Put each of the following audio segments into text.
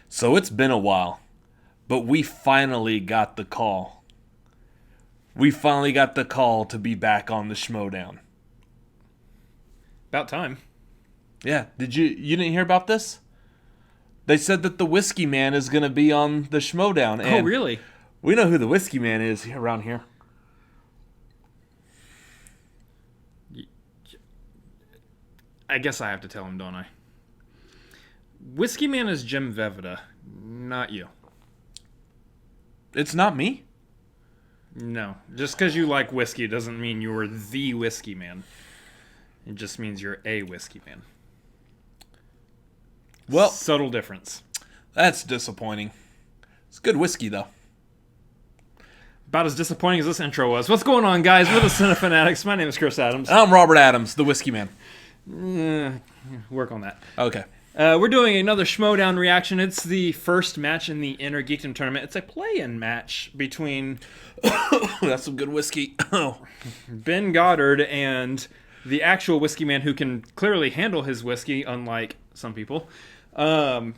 So it's been a while, but we finally got the call. We finally got the call to be back on the Schmoedown. About time. Yeah, you didn't hear about this? They said that the Whiskey Man is going to be on the Schmoedown. Oh, really? We know who the Whiskey Man is around here. I guess I have to tell him, don't I? Whiskey Man is Jim Vejvoda, not you. It's not me? No. Just because you like whiskey doesn't mean you're the Whiskey Man. It just means you're a Whiskey Man. Well, subtle difference. That's disappointing. It's good whiskey, though. About as disappointing as this intro was. What's going on, guys? We're the Cinefanatics. My name is Chris Adams. I'm Robert Adams, the Whiskey Man. Work on that. Okay. We're doing another Schmoedown reaction. It's the first match in the Innergeekdom Tournament. It's a play-in match between That's some good whiskey. Ben Goddard and the actual Whiskey Man, who can clearly handle his whiskey, unlike some people. And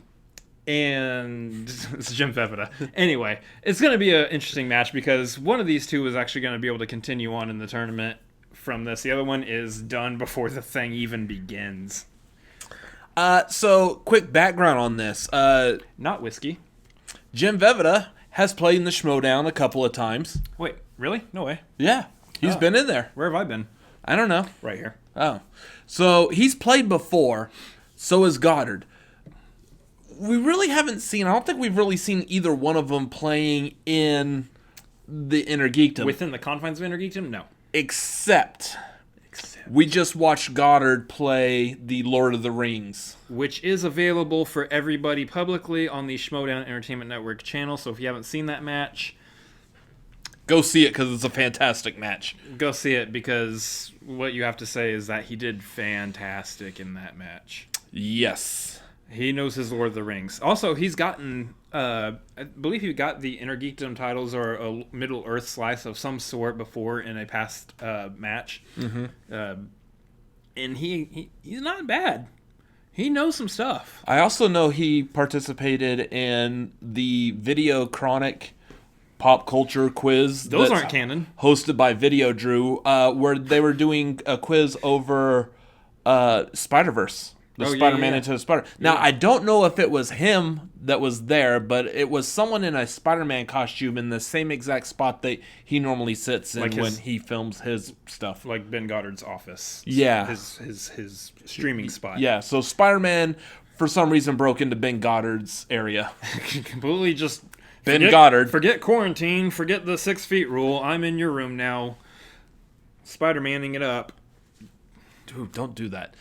it's Jim Vejvoda. Anyway, it's going to be an interesting match because one of these two is actually going to be able to continue on in the tournament from this. The other one is done before the thing even begins. So, quick background on this. Not whiskey. Jim Vejvoda has played in the Schmoedown a couple of times. Wait, really? No way. Yeah, he's been in there. Where have I been? I don't know. Right here. Oh. So, he's played before. So has Goddard. We really haven't seen, I don't think we've really seen either one of them playing in the Innergeekdom. Within the confines of Innergeekdom? No. Except we just watched Goddard play the Lord of the Rings. Which is available for everybody publicly on the Schmoedown Entertainment Network channel. So if you haven't seen that match, go see it because it's a fantastic match. Go see it because what you have to say is that he did fantastic in that match. Yes. He knows his Lord of the Rings. Also, he's gotten, I believe he got the Innergeekdom titles or a Middle Earth slice of some sort before in a past match. Mm-hmm. And he's not bad. He knows some stuff. I also know he participated in the Video Chronic pop culture quiz. Those aren't canon. Hosted by Video Drew, where they were doing a quiz over Spider-Verse. The Spider-Man Into the Spider. Now, I don't know if it was him that was there, but it was someone in a Spider-Man costume in the same exact spot that he normally sits in when he films his stuff. Like Ben Goddard's office. Yeah. His streaming spot. Yeah, so Spider-Man, for some reason, broke into Ben Goddard's area. Completely just... Goddard. Forget quarantine. Forget the 6 feet rule. I'm in your room now. Spider-Manning it up. Dude, don't do that.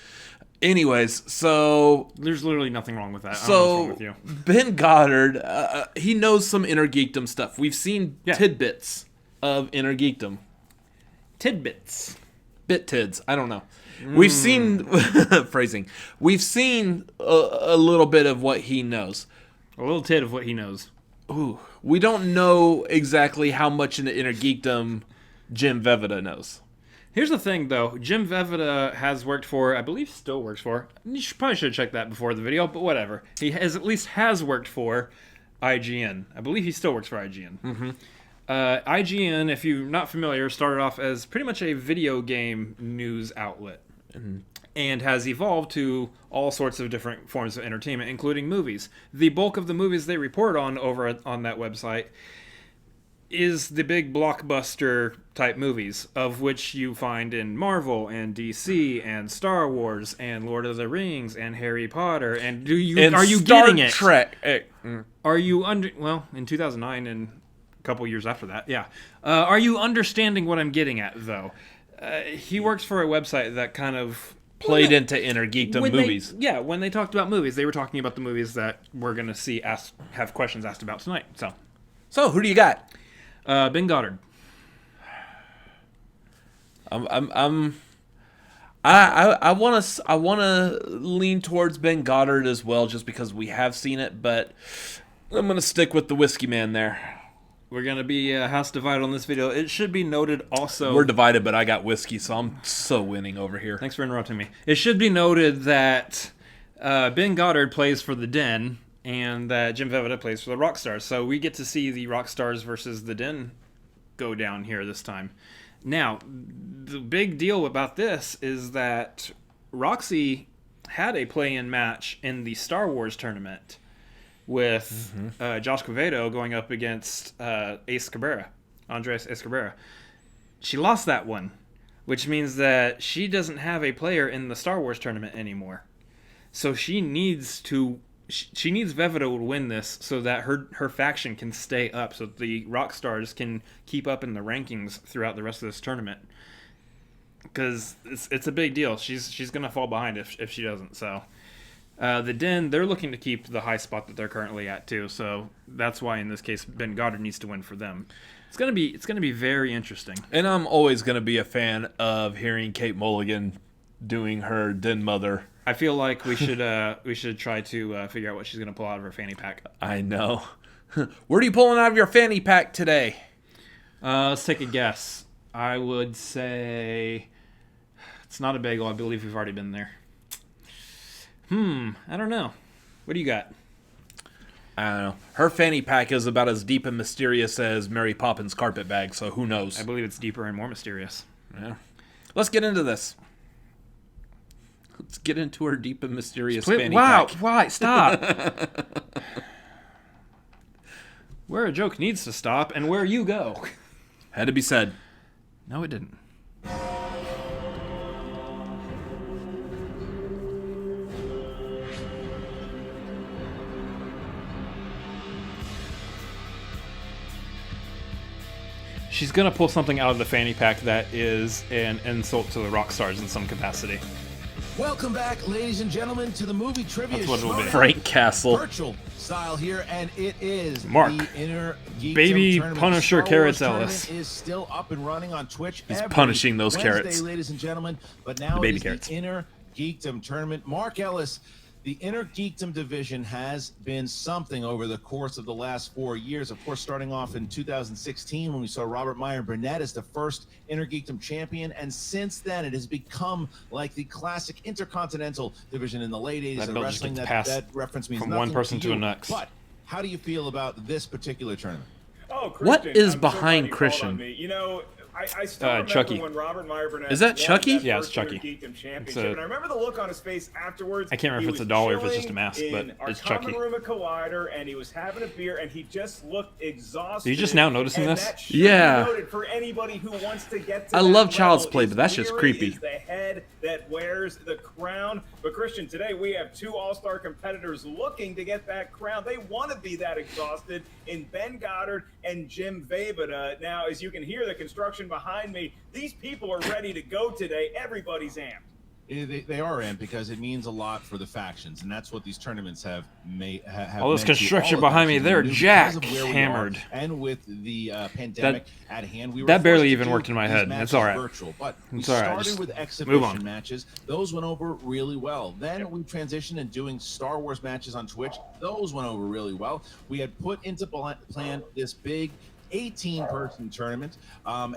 Anyways, so... There's literally nothing wrong with that. So, I don't know what's wrong with you. Ben Goddard, he knows some Innergeekdom stuff. We've seen tidbits of Innergeekdom. Tidbits. Bit-tids. I don't know. We've seen... phrasing. We've seen a little bit of what he knows. A little tid of what he knows. Ooh. We don't know exactly how much in the Innergeekdom Jim Vejvoda knows. Here's the thing, though. Jim Vejvoda has worked for, I believe still works for, probably should have checked that before the video, but whatever. He at least has worked for IGN. I believe he still works for IGN. Mm-hmm. IGN, if you're not familiar, started off as pretty much a video game news outlet. Mm-hmm. And has evolved to all sorts of different forms of entertainment, including movies. The bulk of the movies they report on over on that website is the big blockbuster type movies, of which you find in Marvel and DC and Star Wars and Lord of the Rings and Harry Potter. And are you getting it? Trek. Are you in 2009 and a couple years after that, yeah. Are you understanding what I'm getting at, though? He works for a website that kind of played into Innergeekdom movies. When they talked about movies, they were talking about the movies that we're going to have questions asked about tonight. So who do you got? Ben Goddard. I want to lean towards Ben Goddard as well, just because we have seen it, but I'm gonna stick with the Whiskey Man there. We're going to be house divided on this video. It should be noted also... We're divided, but I got whiskey, so I'm so winning over here. Thanks for interrupting me. It should be noted that Ben Goddard plays for the Den, and that Jim Vejvoda plays for the Rockstars. So we get to see the Rockstars versus the Den go down here this time. Now, the big deal about this is that Roxy had a play-in match in the Star Wars tournament with Josh Quevedo going up against Andres Cabrera. She lost that one, which means that she doesn't have a player in the Star Wars tournament anymore. So she needs Vejvoda to win this so that her faction can stay up, so that the Rockstars can keep up in the rankings throughout the rest of this tournament. Because it's a big deal. She's going to fall behind if she doesn't. So the Den, they're looking to keep the high spot that they're currently at too. So that's why in this case Ben Goddard needs to win for them. It's gonna be very interesting. And I'm always gonna be a fan of hearing Kate Mulligan doing her Den mother. I feel like we should try to figure out what she's gonna pull out of her fanny pack. I know. What are you pulling out of your fanny pack today? Let's take a guess. I would say it's not a bagel. I believe we've already been there. I don't know. What do you got? I don't know. Her fanny pack is about as deep and mysterious as Mary Poppins' carpet bag, so who knows? I believe it's deeper and more mysterious. Yeah. Let's get into this. Let's get into her deep and mysterious fanny pack. Why? Stop. Where a joke needs to stop and where you go. Had to be said. No, it didn't. She's going to pull something out of the fanny pack that is an insult to the Rockstars in some capacity. Welcome back, ladies and gentlemen, to the movie trivia. That's what it'll be. Frank Castle. Virtual style here, and it is Mark. the Innergeekdom Baby Tournament. Punisher Star Carrots Wars Ellis Tournament is still up and running on Twitch. He's every punishing those Wednesday, carrots. ladies and gentlemen. But now baby it is carrots. the Innergeekdom Tournament. Mark Ellis. The Innergeekdom division has been something over the course of the last 4 years. Of course, starting off in 2016 when we saw Robert Meyer Burnett as the first Innergeekdom champion. And since then, it has become like the classic Intercontinental division in the late 80s That of belt just wrestling. gets That passed reference means from nothing one person to you. the next. But how do you feel about this particular tournament? Oh, What Christian, is I'm behind so glad you called Christian? on me. You know, I still remember Chucky. when Robert Meyer Burnett Is that won Chucky? that Yeah, it's first Chucky. Innergeekdom championship, It's a- and I remember the look on his face afterwards. I can't remember He if it's a was doll or if it's just a chilling mask, but in our it's common Chucky. room at Collider, and he was having a beer, and he just looked exhausted. Are you just now noticing and this? That should be Yeah. noted for anybody who wants to get to I that love Child's level. Play, His but that's just mirror creepy. is the head that wears the crown. But Christian, today we have two all-star competitors looking to get that crown. They want to be that exhausted in Ben Goddard and Jim Vejvoda. Now, as you can hear the construction behind me, these people are ready to go today. Everybody's amped. They are in because it means a lot for the factions, and that's what these tournaments have made. All this meant to construction all the behind me, factions they're in the news because of where we are. jackhammered. And with the pandemic at hand, we were that barely forced to even do worked in my these head. matches It's all right. Virtual, but we It's all right. started Just with move exhibition on. matches. Those went over really well. Then we transitioned and doing Star Wars matches on Twitch. Those went over really well. We had put into plan this big 18-person tournament, and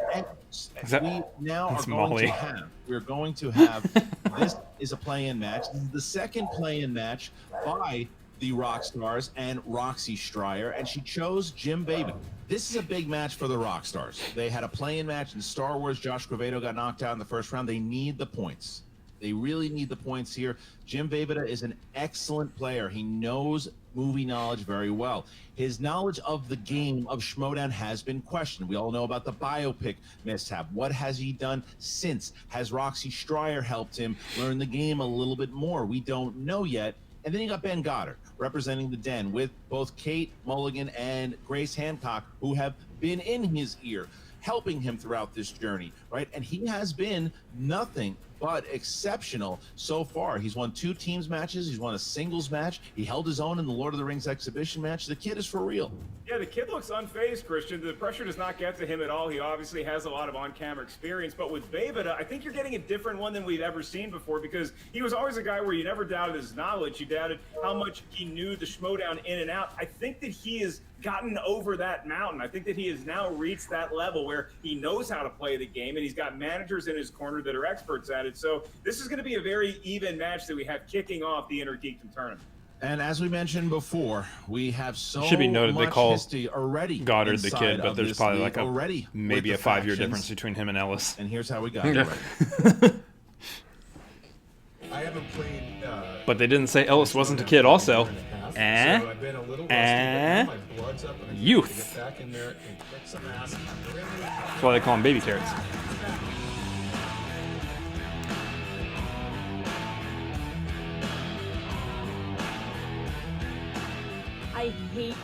we now are Molly. we're going to have this is a play-in match. This is the second play-in match by the Rockstars and Roxy Stryer, and she chose Jim Vejvoda. This is a big match for the Rockstars. They had a play-in match in Star Wars. Josh Quevedo got knocked out in the first round. They need the points. They really need the points here. Jim Vejvoda is an excellent player. He knows movie knowledge very well. His knowledge of the game of Schmoedown has been questioned. We all know about the biopic mishap. What has he done since? Has Roxy Stryer helped him learn the game a little bit more? We don't know yet. And then you got Ben Goddard representing the Den with both Kate Mulligan and Grace Hancock, who have been in his ear, helping him throughout this journey, right? And he has been nothing but exceptional so far. He's won 2 teams matches. He's won a singles match. He held his own in the Lord of the Rings exhibition match. The kid is for real. Yeah, the kid looks unfazed, Christian. The pressure does not get to him at all. He obviously has a lot of on-camera experience. But with Vejvoda, I think you're getting a different one than we've ever seen before, because he was always a guy where you never doubted his knowledge. You doubted how much he knew the Schmoedown in and out. I think that he has gotten over that mountain. I think that he has now reached that level where he knows how to play the game, and he's got managers in his corner that are experts at it. So this is going to be a very even match that we have kicking off the Innergeekdom Tournament. And as we mentioned before, we have so Should be noted they much call history already Goddard the inside kid, but of there's this probably league like already maybe a with the 5-year factions. difference between him and Ellis. And here's how we got it. Right. I haven't played. But they didn't say Ellis wasn't a kid also. So I've been a little rusty, but now my blood's up and I'm Youth. ready to get back in there and kick some ass. That's why they call him baby carrots. I hate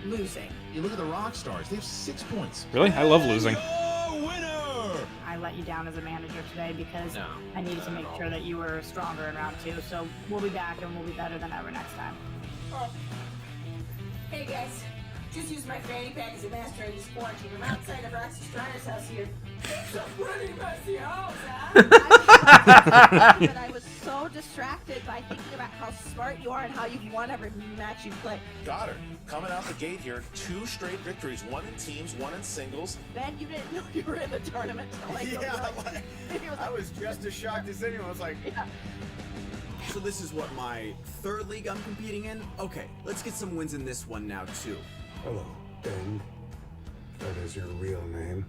losing. You look at the rock stars; they have 6 points. Really? I love losing. Your winner. I let you down as a manager today because I needed to make sure that you were stronger in round 2. So we'll be back and we'll be better than ever next time. Hey guys, just use my fanny pack as a master of this quarantine. I'm outside of Roxy Strider's house here. It's a pretty messy house, huh? But I was so distracted by thinking about how smart you are and how you've won every match you've played. Goddard coming out the gate here, 2 straight victories, 1 in teams, 1 in singles. Ben, you didn't know you were in the tournament. I was just as shocked as anyone. I was like, Yeah. So this is what, my 3rd league I'm competing in? Okay, let's get some wins in this one now too. Hello, Ben. That is your real name.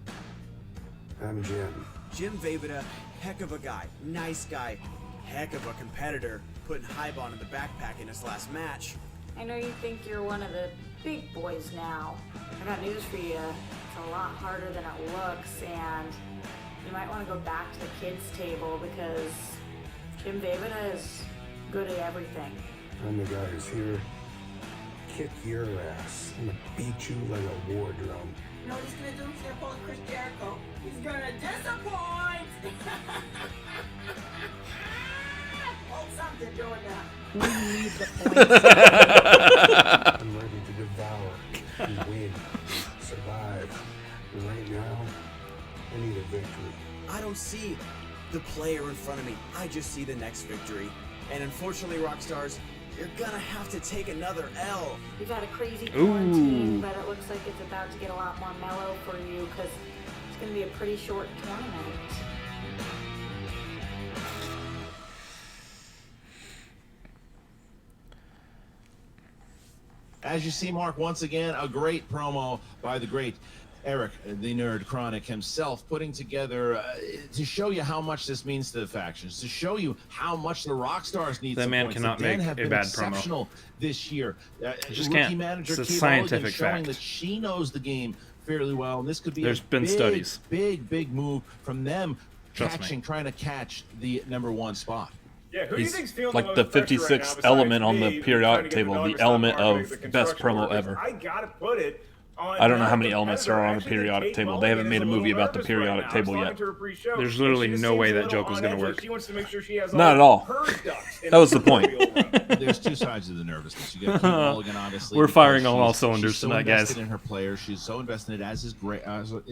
I'm Jim. Jim Vejvoda, heck of a guy, nice guy, heck of a competitor, putting Highbond in the backpack in his last match. I know you think you're one of the big boys now. I got news for you. It's a lot harder than it looks, and you might want to go back to the kids' table because Jim Vejvoda is good at everything. I'm the guy who's here. Kick your ass. I'm gonna beat you like a war drum. You know what he's gonna do? He's gonna pull a Chris Jericho. He's gonna disappoint! Hold something doing that. We need the points. I'm ready to devour and win, survive. And right now, I need a victory. I don't see the player in front of me, I just see the next victory. And unfortunately, Rockstars, you're gonna have to take another L. We've had a crazy quarantine, but it looks like it's about to get a lot more mellow for you because it's going to be a pretty short tournament. As you see, Mark, once again, a great promo by the great Eric, the Nerd Chronic himself, putting together to show you how much this means to the factions, to show you how much the Rockstars need. That man points. cannot The Den make have a been bad exceptional promo. this year. Just Rookie can't. manager It's a Kate scientific Mulligan showing fact. that she knows the game fairly well, and this could be There's a been big, studies. big move from them, Trust me. trying to catch the #1 spot. Yeah, who do you He's think's feeling like the the most pressure right now 56th besides element on me, the trying periodic to get table, dollars the stock element market, of the best construction promo workers? ever. I gotta put it on. I don't know how many the elements competitor. are on I the actually think periodic Kate table. They haven't Mulligan made a is movie little about the nervous periodic right now. table I was yet. talking to her pre-show, There's and literally she just no seems way a that little joke was on gonna edge, like work. She wants to make sure she has Not at all. her ducks in That was the a point. row. There's two sides of the nervousness. You got Kate Mulligan, obviously. We're because firing on all she's cylinders so tonight, guys. invested in her players. She's so invested in it, as is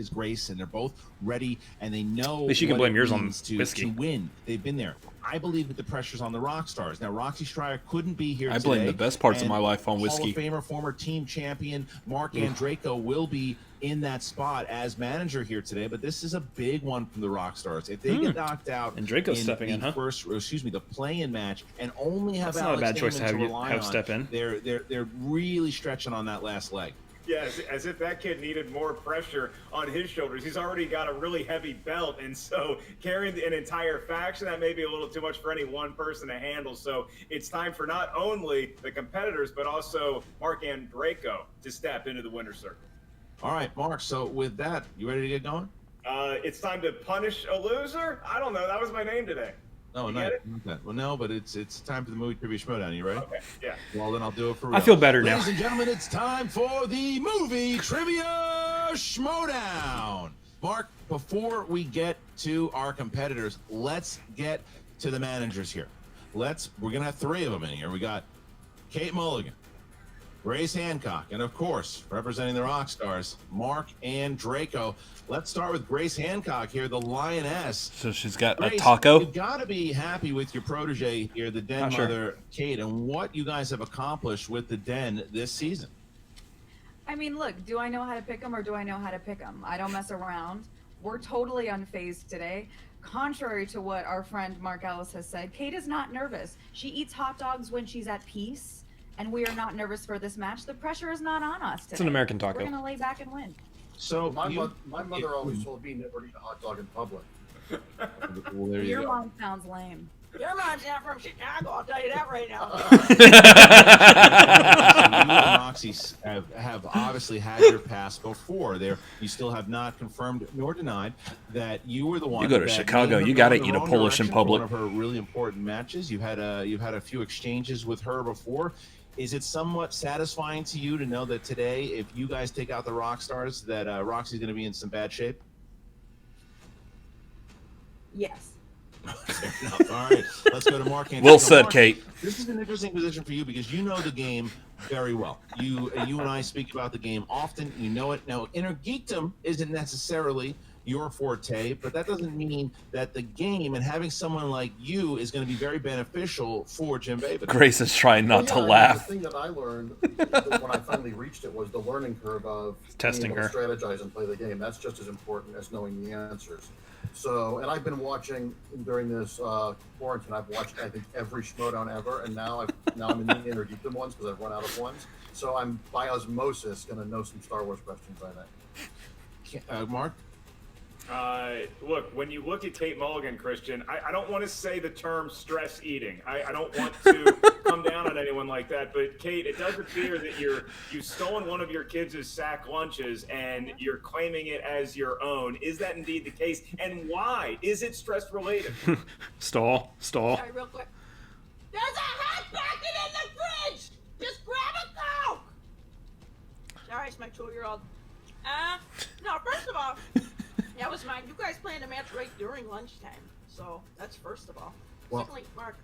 Grace, and they're both ready, and they know. At least you can what blame it yours on means to whiskey. win. They've been there. I believe that the pressure's on the Rockstars. Now, Roxy Strider couldn't be here I today. blame the best parts of and my life on Hall whiskey. of Famer, former team champion Mark Andreyko will be in that spot as manager here today. But this is a big one from the Rockstars. If they get knocked out, Andreyko's stepping in, huh? the play-in match, and only have That's not a Alex bad choice to Damon have rely have on, step in. They're really stretching on that last leg. Yeah, as if that kid needed more pressure on his shoulders. He's already got a really heavy belt, and so carrying an entire faction, that may be a little too much for any one person to handle. So it's time for not only the competitors, but also Mark Andreyko to step into the winner's circle. All right, Mark, so with that, you ready to get going? It's time to punish a loser? I don't know. That was my name today. No, You not get it? that. Well, no, but it's time for the movie trivia Schmoedown. You ready? Okay, yeah. Well, then I'll do it for real. I feel better now. Ladies and gentlemen, it's time for the movie trivia Schmoedown. Mark, before we get to our competitors, let's get to the managers here. We're gonna have 3 of them in here. We got Kate Mulligan, Grace Hancock, and of course, representing the Rockstars, Mark Andreyko. Let's start with Grace Hancock here, the Lioness. So she's got Grace, a taco. You've got to be happy with your protege here, the Den Not sure. mother, Kate, and what you guys have accomplished with the Den this season. I mean, look, do I know how to pick them or do I know how to pick them? I don't mess around. We're totally unfazed today. Contrary to what our friend Mark Ellis has said, Kate is not nervous. She eats hot dogs when she's at peace. and we are not nervous for this match. The pressure is not on us today. It's an American taco. We're gonna lay back and win. So my mother always told me never eat a hot dog in public. Well, there you Your go. mom sounds lame. Your mom's not from Chicago, I'll tell you that right now. You and Roxy have obviously had your past before. You still have not confirmed nor denied that you were the one. You go to that Chicago, made her you go gotta in the eat a wrong Polish in direction for public. One of her really important matches. You've had a few exchanges with her before. Is it somewhat satisfying to you to know that today, if you guys take out the rock stars, that Roxy's going to be in some bad shape? Yes. Fair enough. All right, let's go to Mark. Well said, Kate. This is an interesting position for you because you know the game very well. You and I speak about the game often. You know it. Now, Innergeekdom isn't necessarily your forte, but that doesn't mean that the game and having someone like you is going to be very beneficial for Jim Vejvoda. Grace is trying not to The laugh. thing that I learned when I finally reached it was the learning curve of Testing being able to her. strategize and play the game. That's just as important as knowing the answers. So, and I've been watching during this quarantine. I've watched, I think, every Schmoedown ever, and now I'm in the Innergeekdom ones because I've run out of ones. So I'm by osmosis going to know some Star Wars questions by then. Mark? Look, when you look at Kate Mulligan, Christian, I don't want to say the term stress eating. I don't want to come down on anyone like that, but Kate, it does appear that you've stolen one of your kids' sack lunches and you're claiming it as your own. Is that indeed the case? And why? Is it stress related? Stall. Sorry, real quick. There's a hot packet in the fridge! Just grab a Coke! Sorry, it's my 2-year-old. No, first of all, that was mine. You guys planned a match right during lunchtime, so that's first of all. Well, secondly, Mark,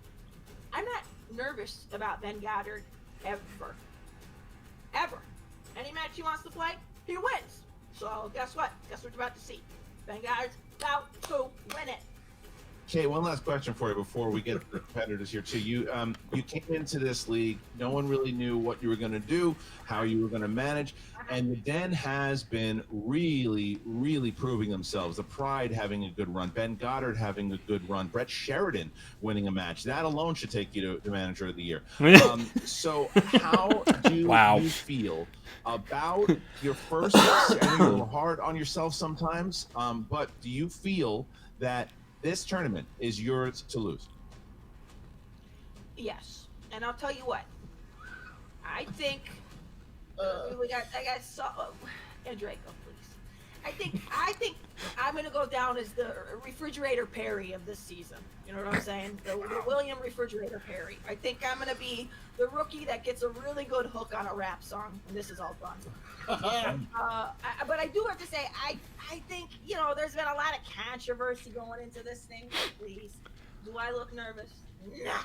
I'm not nervous about Ben Goddard ever. Ever. Any match he wants to play, he wins. So guess what? Guess what you're about to see. Ben Goddard's about to win it. Okay, one last question for you before we get to the competitors here too. You came into this league, no one really knew what you were going to do, how you were going to manage, and the Den has been really, really proving themselves. The Pride having a good run, Ben Goddard having a good run, Brett Sheridan winning a match. That alone should take you to the Manager of the Year. So how do you feel about your first? I know you're a little hard on yourself sometimes, but do you feel that this tournament is yours to lose? Yes, and I'll tell you what. I think I got and Draco, please. I think I'm gonna go down as the refrigerator Perry of this season. You know what I'm saying? The William Refrigerator Perry. I think I'm gonna be the rookie that gets a really good hook on a rap song, and this is all done. But I do have to say, I think, there's been a lot of controversy going into this thing. Please, do I look nervous? Nah.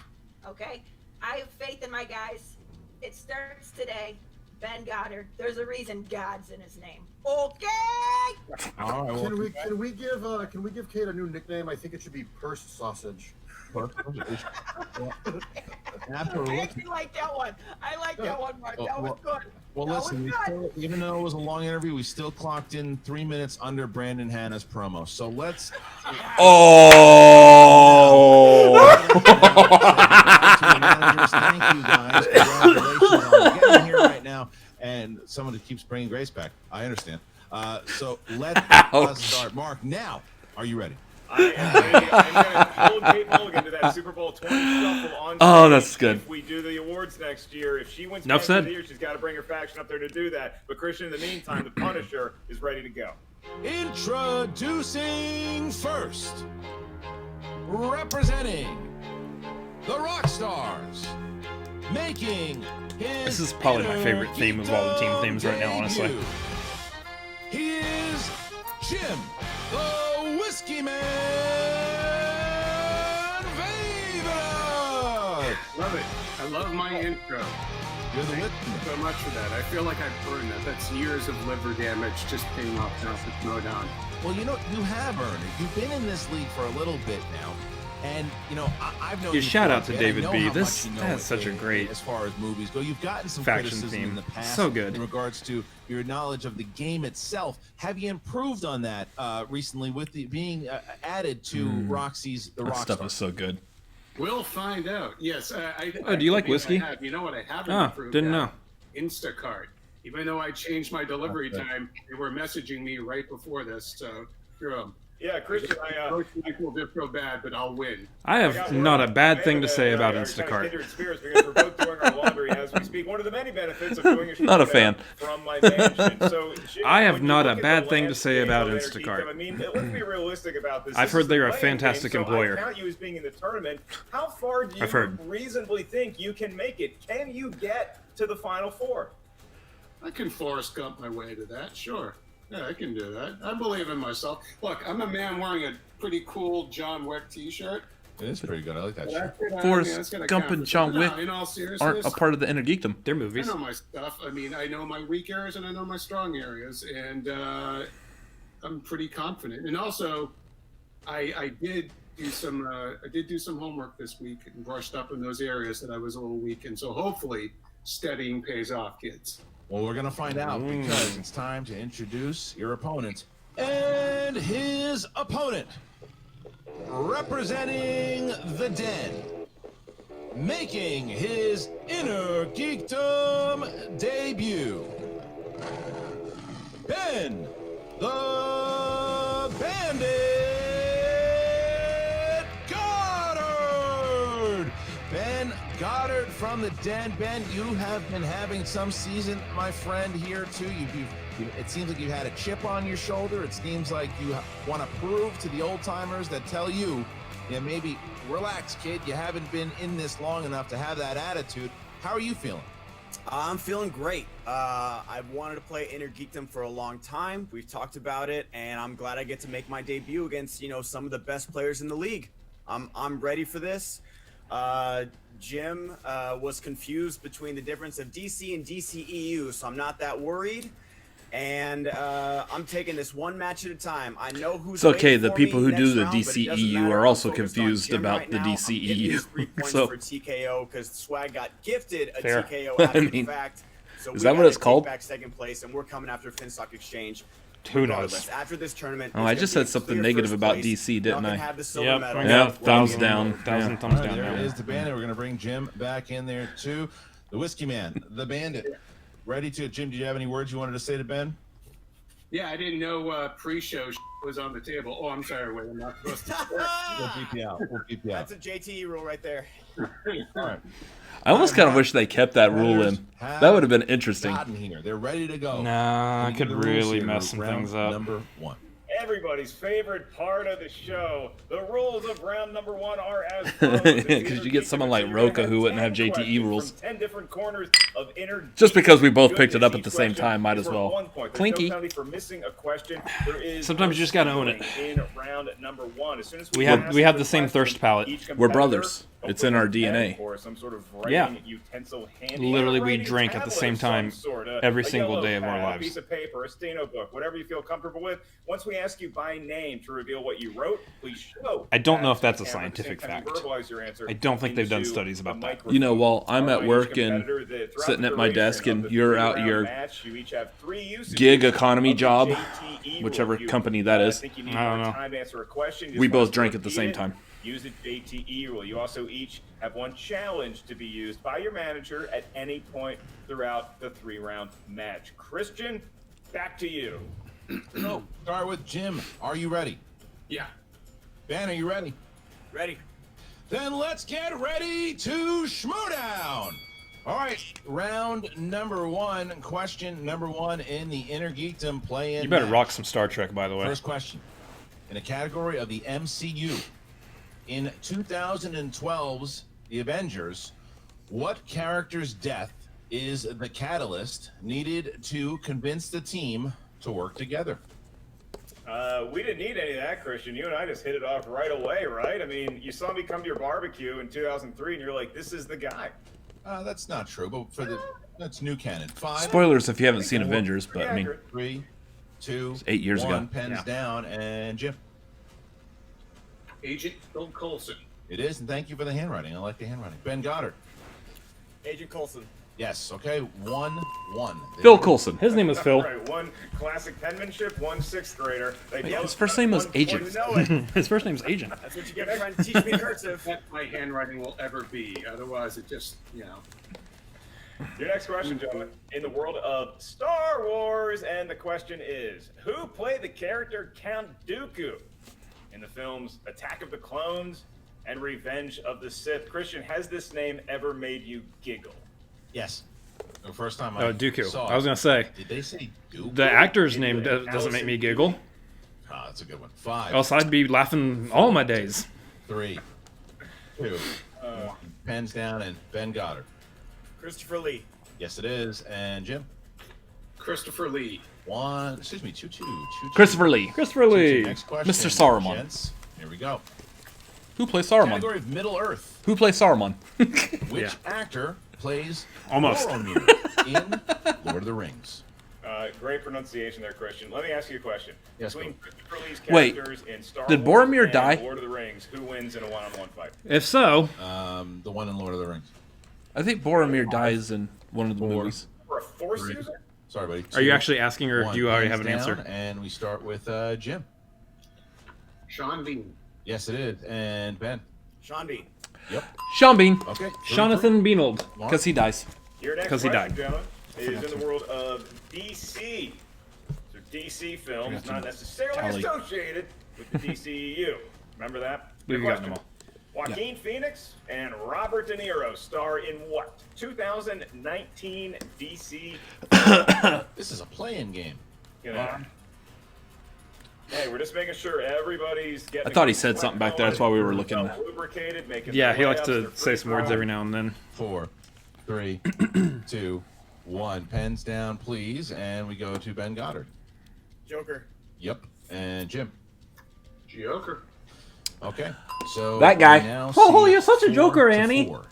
Okay? I have faith in my guys. It starts today. Ben Goddard. There's a reason God's in his name. Okay. All right. Well, Can we give Kate a new nickname? I think it should be Purse Sausage. I actually like that one. I like that one, Mark. That was good. Well, listen, even though it was a long interview, we still clocked in 3 minutes under Brandon Hanna's promo. So let's. Thank you, guys. Congratulations on getting here right now. And someone that keeps bringing Grace back. I understand. So let us start. Mark, now, are you ready? I'm going to hold Kate Mulligan to that Super Bowl 20 shuffle on stage. Oh, that's good. If we do the awards next year, if she wins Enough Match said. of the Year, she's got to bring her faction up there to do that. But Christian, in the meantime, the Punisher is ready to go. Introducing first, representing the Rock Stars, making his This is probably my favorite theme of all the team themes right now, honestly. debut. He is Jim, the Whiskey Man Vejvoda. Love it. I love my intro. You're the Thank listener. you so much for that. I feel like I've earned that. That's years of liver damage just paying off now for Schmoedown. Well, you have earned it. You've been in this league for a little bit now. And, I've known Yeah, you shout for a out to bit. David I know B. how This- much you know that's such a great as far as movies go. You've gotten some faction criticism theme. in the past. So good. In regards to your knowledge of the game itself. Have you improved on that recently with the being added to Roxy's The That Rock stuff Star? is so good. We'll find out. Yes. Do you like whiskey? You know what I haven't improved didn't at? know. Instacart. Even though I changed my delivery time, they were messaging me right before this. So, yeah, Christian, I will just go bad, but I'll win. I have not a bad thing to say about Instacart. We're both doing our laundry as we speak. One of the many benefits of doing a Not a fan. From my management. So, I have not a bad thing to say about Instacart. I mean, let's be realistic about this. I've heard they're a fantastic employer. I count you as being in the tournament. How far do you reasonably think you can make it? Can you get to the Final Four? I can Forrest Gump my way to that, sure. Yeah, I can do that. I believe in myself. Look, I'm a man wearing a pretty cool John Wick t-shirt. It is pretty good. I like that shirt. Forrest Gump and John Wick aren't a part of the Innergeekdom. They're movies. I know my stuff. I mean, I know my weak areas and I know my strong areas, and I'm pretty confident. And also, I did do some homework this week and brushed up in those areas that I was a little weak in. So hopefully, studying pays off, kids. Well, we're going to find out because it's time to introduce your opponent. And his opponent, representing the Den, making his Innergeekdom debut, Ben the Bandit Goddard! Ben Goddard from the Den. Ben, you have been having some season, my friend, here too. It seems like you had a chip on your shoulder. It seems like you want to prove to the old timers that tell you, yeah, maybe relax, kid. You haven't been in this long enough to have that attitude. How are you feeling? I'm feeling great. I've wanted to play Innergeekdom for a long time. We've talked about it, and I'm glad I get to make my debut against, some of the best players in the league. I'm ready for this. Jim was confused between the difference of DC and DCEU, so I'm not that worried. And I'm taking this one match at a time. I know who's. It's okay. The people who do the DCEU are also confused about the DCEU. So for TKO because Swag got gifted a TKO after the fact. So is that what it's called? Back second place, and we're coming after Finstock Exchange. Who knows? After this tournament, I just said something negative about DC, didn't I? Yep. Thumbs down. Thumbs down. There is the Bandit. We're going to bring Jim back in there too. The Whiskey Man, the Bandit. Ready to Jim? Did you have any words you wanted to say to Ben? Yeah, I didn't know pre-show was on the table. Oh, I'm sorry. Wait, I'm not supposed to. We'll keep you out. That's a JTE rule right there. All right. I almost kind of wish they kept that rule in. That would have been interesting. Here. They're ready to go. Nah, I could really mess some things up. Number one. Everybody's favorite part of the show. The rules of round number one are as follows. Because you get someone like Roka who wouldn't have JTE rules. 10 different corners of just because we both picked it up at the same time, might as well. Clinky. Sometimes you just gotta own it. In round number one. As soon as we have the same thirst palette. We're brothers. It's in our DNA. Yeah. Literally, we drink at the same time every single day of our lives. A piece of paper, a steno book, whatever you feel comfortable with. Once we ask you by name to reveal what you wrote, please show. I don't know if that's a scientific fact. I don't think they've done studies about that. You know, while I'm at work and sitting at my desk and you're out your gig economy job, whichever company that is, I don't know. We both drank at the same time. Use the JTE rule. You also each have one challenge to be used by your manager at any point throughout the 3-round match. Christian, back to you. So, start with Jim. Are you ready? Yeah. Ben, are you ready? Ready. Then let's get ready to Schmoedown. All right, round number one, question number one in the Innergeekdom play-in. You better match. rock some Star Trek, by the way. First question. In a category of the MCU, in 2012's The Avengers, what character's death is the catalyst needed to convince the team to work together? We didn't need any of that, Christian. You and I just hit it off right away, right? I mean, you saw me come to your barbecue in 2003, and you're like, this is the guy. That's not true, but that's new canon. 5. Spoilers if you haven't seen Avengers, but I mean, 3, 2, 8 years 1, ago. Pens down, and Jim. Agent Bill Coulson. It is, and thank you for the handwriting. I like the handwriting. Ben Goddard. Agent Coulson. Yes. Okay. 1-1. Phil Coulson. His name was Phil. Right, one classic penmanship, one sixth grader. They Wait, both his first name was got 1 point Agent. to know it. His first name's Agent. That's what you get for trying to teach me cursive. That my handwriting will ever be. Otherwise, it just, you know. Your next question, gentlemen, in the world of Star Wars, and the question is, who played the character Count Dooku in the films Attack of the Clones and Revenge of the Sith? Christian, has this name ever made you giggle? Yes. The first time Dooku. saw I was gonna say. Did they say Dooku? The actor's name doesn't make me giggle. Ah, that's a good one. 5. Else I'd be laughing all my days. 3, 2, 1. Pens down, and Ben Goddard. Christopher Lee. Yes, it is. And Jim. Christopher Lee. 1. Excuse me. 2-2. Christopher Lee. Christopher Lee. Next question. Mr. Saruman. Gents. Here we go. Who plays Saruman? Category of Middle Earth. Who plays Saruman? Which actor plays Almost. Boromir in Lord of the Rings? Great pronunciation there, Christian. Let me ask you a question. Yes, Between Christopher Lee's Wait, characters in Star did Wars Boromir and die? Lord of the Rings, who wins in a one-on-one fight? If so, The one in Lord of the Rings. I think Boromir dies in one of the movies. For a Force 3. user? Sorry, buddy. are you 2, actually asking, or 1. do you already Pens have an down, answer? And we start with Jim. Sean Bean. Yes, it is. And Ben. Sean Bean. Yep. Sean Bean. Okay. Jonathan Beanold. Because he dies. Your next 'Cause he question, died. gentlemen, is in the world of DC. So DC films, not necessarily tally. associated with the DCEU. Remember that? We've Your got them question. all. Joaquin Phoenix and Robert De Niro star in what 2019 DC? This is a playing game. Hey, we're just making sure everybody's getting. I thought he said something back there. That's why we were looking. Lubricated, making Yeah, their he likes layups, to their say free some words throws. every now and then. 4, 3, 2, 1. Pens down, please. And we go to Ben Goddard. Joker. Yep. And Jim. Joker. Okay. So That guy. we now Oh, see you're such a 4 joker, to Annie. 4.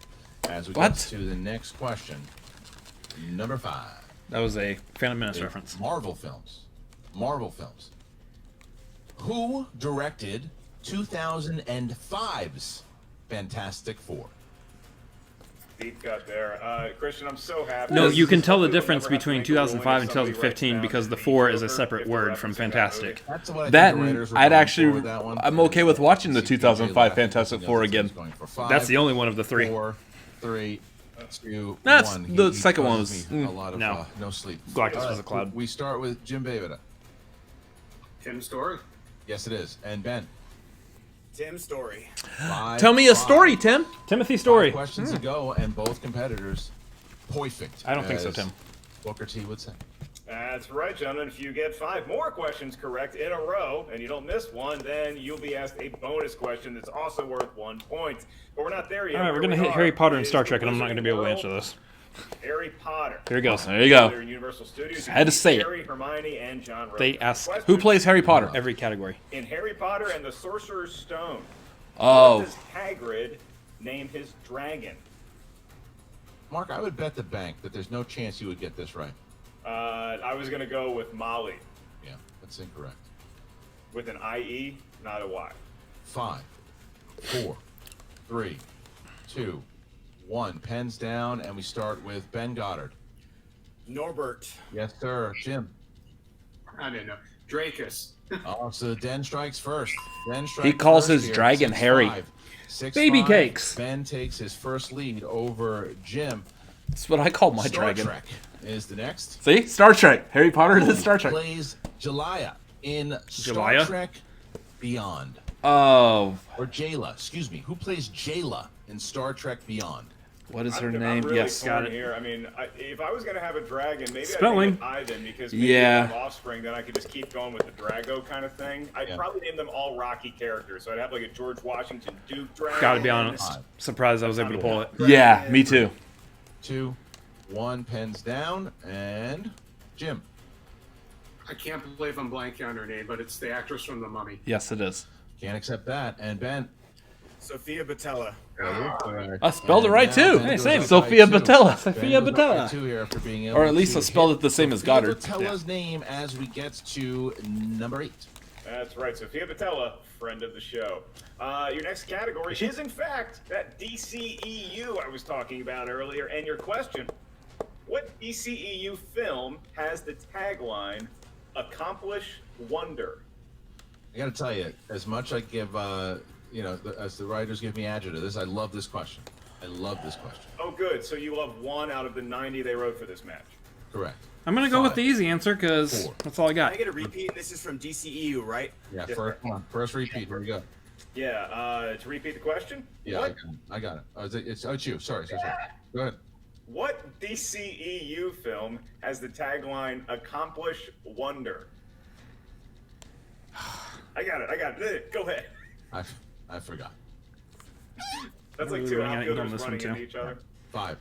As we What? get to the next question. Number 5. That was a Phantom Menace The reference. Marvel films. Marvel films. Who directed 2005's Fantastic Four? Deep cut there. Christian, I'm so happy. No, This you is can tell the something we'll difference never have to between make a ruling 2005 and if somebody 2015 writes because down the the 4 is a Joker separate if word they're from referencing that Fantastic. movie. That's what I That think the and writers were I'd going actually, for with that one. I'm okay with watching the CPJ 2005 laughing Fantastic because Four he knows again. he's going for 5, That's the only one of the 3. 4, 3, 2, That's 1. the second one causes was- me a lot of no. no sleep. Galactus All was a cloud. We start with Jim Vejvoda. Tim Story. Yes, it is. And Ben. Tim Story. 5, Tell me a 5. story, Tim. Timothy 5 Story. questions ago, and both competitors perfect. I don't think so, as Tim. Booker T would say. That's right, gentlemen. If you get 5 more questions correct in a row and you don't miss one, then you'll be asked a bonus question that's also worth 1 point. But we're not there yet. All right, we're Where going to we hit are Harry Potter and is Star the Trek, and I'm not going to be able to Wizarding answer World. this. Harry Potter. Here he goes. There you go. They're in Universal Studios. Had to say it. Harry, Hermione, and John. They Rowling. ask Question Who plays Harry Potter? every category. in Harry Potter and the Sorcerer's Stone? Oh. What does Hagrid name his dragon? Mark, I would bet the bank that there's no chance you would get this right. I was gonna go with Molly Yeah, that's incorrect. with an IE, not a Y. 5, 4, 3, 2, 1. Pens down, and we start with Ben Goddard. Norbert. Yes, sir. Jim. I don't know. Dracus. Oh, so Den strikes first. Den strikes He calls first his here. dragon 6-5. Harry. 6-5. Baby cakes. Ben takes his first lead over Jim. That's what I call my Star dragon. Trek is the next. See? Star Trek. Harry Potter is Star Trek. Plays Jalaya in Star Jalaya? Trek Beyond. Oh. Or Jayla, excuse me. Who plays Jayla in Star Trek Beyond? What is her I'm name? really Yes. torn got it. here. I mean, if I was gonna have a dragon, maybe Spelling. I'd name it Ivan because maybe Yeah. if I have offspring, then I could just keep going with the Drago kind of thing. I'd Yeah. probably name them all Rocky characters. So I'd have like a George Washington Duke dragon. Gotta be honest. Surprised I was able to pull it. Yeah, me too. 2, 1. Pens down, and Jim. I can't believe I'm blanking on her name, but it's the actress from The Mummy. Yes, it is. Can't accept that. And Ben. Sophia Botella. I spelled it right now too. Ben Hey, goes same. up Sophia by 2. Botella. Ben Sophia goes up by Botella. 2 here after being able Or at least I to spelled hit it the same as Sophia Goddard. Botella's name as we get to number 8. That's right, Sophia Botella, friend of the show. Your next category is, in fact, that DCEU I was talking about earlier. And your question, What DCEU film has the tagline "Accomplish Wonder"? I got to tell you, as much I give, as the writers give me adjectives, I love this question. I love this question. Oh, good. So you love 1 out of the 90 they wrote for this match. Correct. I'm gonna go with the easy answer because that's all I got. Can I get a repeat? This is from DCEU, right? Yeah, first repeat. Here we go. Yeah, to repeat the question? Yeah, I got it. It's you. Sorry. Go ahead. What DCEU film has the tagline "Accomplish Wonder"? I got it. Go ahead. I forgot. That's like two outfielders running into each other. 5,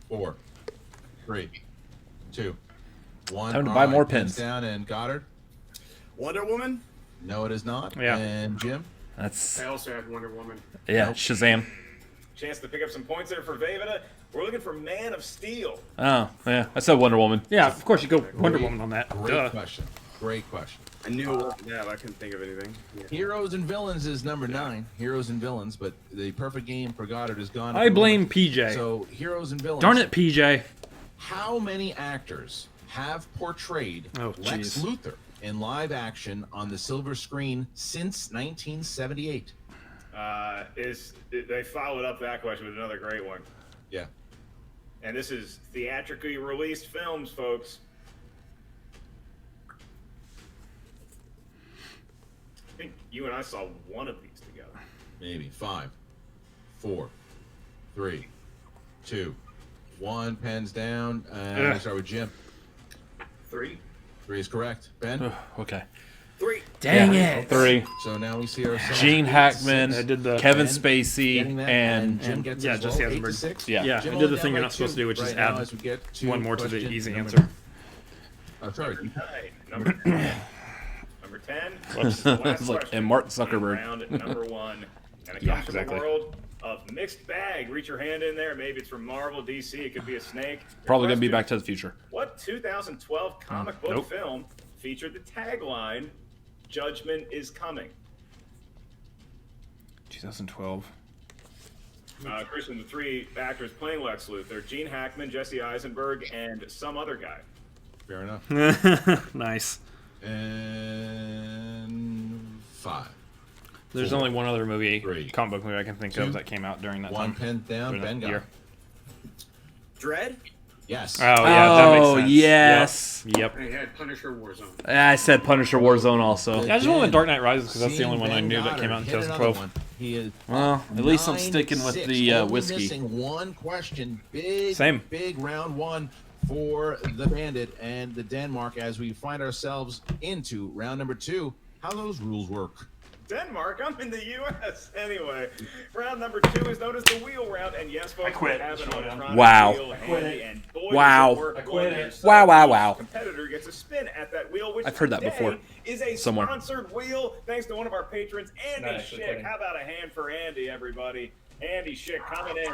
4, 3, 2, 1. Time to buy more pins. Down and Goddard. Wonder Woman? No, it is not. Yeah. And Jim? That's. I also had Wonder Woman. Yeah, Shazam. Chance to pick up some points there for Vejvoda. We're looking for Man of Steel. Oh, yeah. I said Wonder Woman. Yeah, of course you go Wonder Woman on that. Great question. Great question. I knew it wasn't that, but I couldn't think of anything. Yeah. Heroes and Villains is number 9. Heroes and Villains, but the perfect game for Goddard is gone. I blame PJ. So, Heroes and Villains. Darn it, PJ. How many actors have portrayed Lex Luthor in live action on the silver screen since 1978? They followed up that question with another great one. Yeah. And this is theatrically released films, folks. I think you and I saw one of these together. Maybe. 5, 4, 3, 2, 1. Pens down. And we start with Jim. 3. 3 is correct. Ben? Okay. 3. Dang it. 3. So now we see ourselves. Gene Hackman, I did the Kevin Spacey, and Jim gets yeah, his Jesse vote, 8 to Eisenberg. 6. Yeah, Jim I did the only thing down you're by not supposed to do, which is right now add as we get to one more to the question easy number- answer. Oh, sorry. Number 10. Number 10. Whoops. The last It's like- question and Mark in Zuckerberg. Round number 1. And it Yeah, comes exactly. from the world of mixed bag. Reach your hand in there. Maybe it's from Marvel, DC. It could be a snake. Probably going to be Question, Back to the Future. What 2012 comic book Nope. film featured the tagline "Judgment is Coming"? 2012. Christian, the 3 actors playing Lex Luthor: Gene Hackman, Jesse Eisenberg, and some other guy. Fair enough. Nice. And 5. There's 4, only one other movie, 3, comic book movie I can think 2, of that came out during that 1 time. pen down. During Ben that got year. it. Dread? Yes. Oh, yeah, that makes sense. Yes. Yep. I had Punisher Warzone. I said Punisher Warzone also. Yeah, I just went with Dark Knight Rises because that's the only Seeing one I Ben knew that Goddard came out in hit another 2012. one. He is Well, at least I'm 9 sticking with 6, the only whiskey. Missing one question. Big, Same. big round 1 for the Bandit and the Denmark as we find ourselves into round number 2. How those rules work? Denmark, I'm in the U.S. Anyway, round number 2 is known as the wheel round, and yes, folks, we have an electronic Wow. wheel handy, and boy, Wow. does it work well. So Wow. each competitor gets a spin at that wheel, which I've heard that today before. is a Somewhere. sponsored wheel, thanks to one of our patrons, Andy Schick. How about a hand for Andy, everybody? Andy Schick coming in.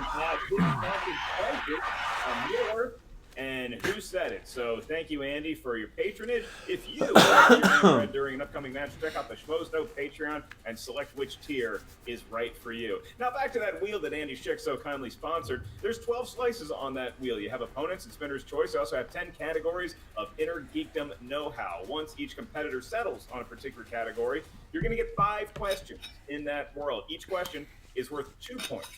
Mueller. And who said it? So thank you, Andy, for your patronage. If you want your name read during an upcoming match, check out the Schmoedown Patreon and select which tier is right for you. Now back to that wheel that Andy Schick so kindly sponsored. There's 12 slices on that wheel. You have opponents and spinner's choice. You also have 10 categories of Innergeekdom know-how. Once each competitor settles on a particular category, you're going to get 5 questions in that world. Each question is worth 2 points.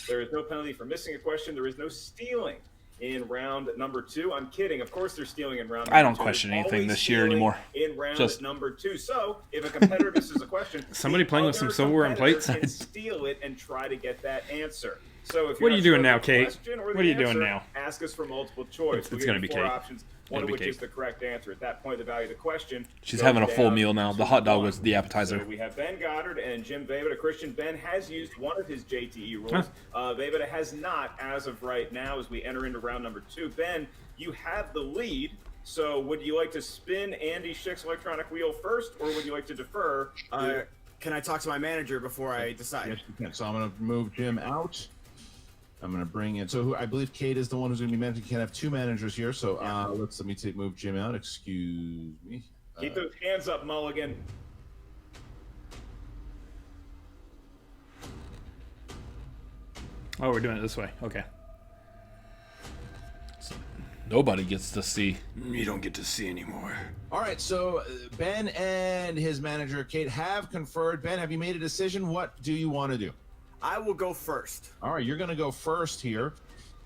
There is no penalty for missing a question. There is no stealing in round number 2. I'm kidding. Of course they're stealing in round number 2. I don't question anything this year anymore. In round Just- number 2. So, if a competitor misses a question, Somebody the playing with some other silverware and competitor plates? can steal it and try to get that answer. So if What you're are not you sure doing of now, the Kate? question or What the are you doing answer, now? Ask us for multiple choice. It's We'll give gonna you be 4 Kate. options, one It'll of be which Kate. is the correct answer. At that point, the value of the question She's goes having a full down meal now. to The hot dog 1. was the appetizer. So we have Ben Goddard and Jim Vejvoda. Christian, Ben has used one of his JTE rules. Vejvoda has not as of right now as we enter into round number 2. Ben, you have the lead. So would you like to spin Andy Schick's electronic wheel first, or would you like to defer? Can I talk to my manager before I decide? Yes, you can. So I'm going to move Jim out. I'm going to bring in. So who, I believe Kate is the one who's going to be managing. You can't have 2 managers here. So let me move Jim out. Excuse me. Keep those hands up, Mulligan. Oh, we're doing it this way. Okay. Nobody gets to see. You don't get to see anymore. All right, so Ben and his manager, Kate, have conferred. Ben, have you made a decision? What do you want to do? I will go first. All right, you're going to go first here.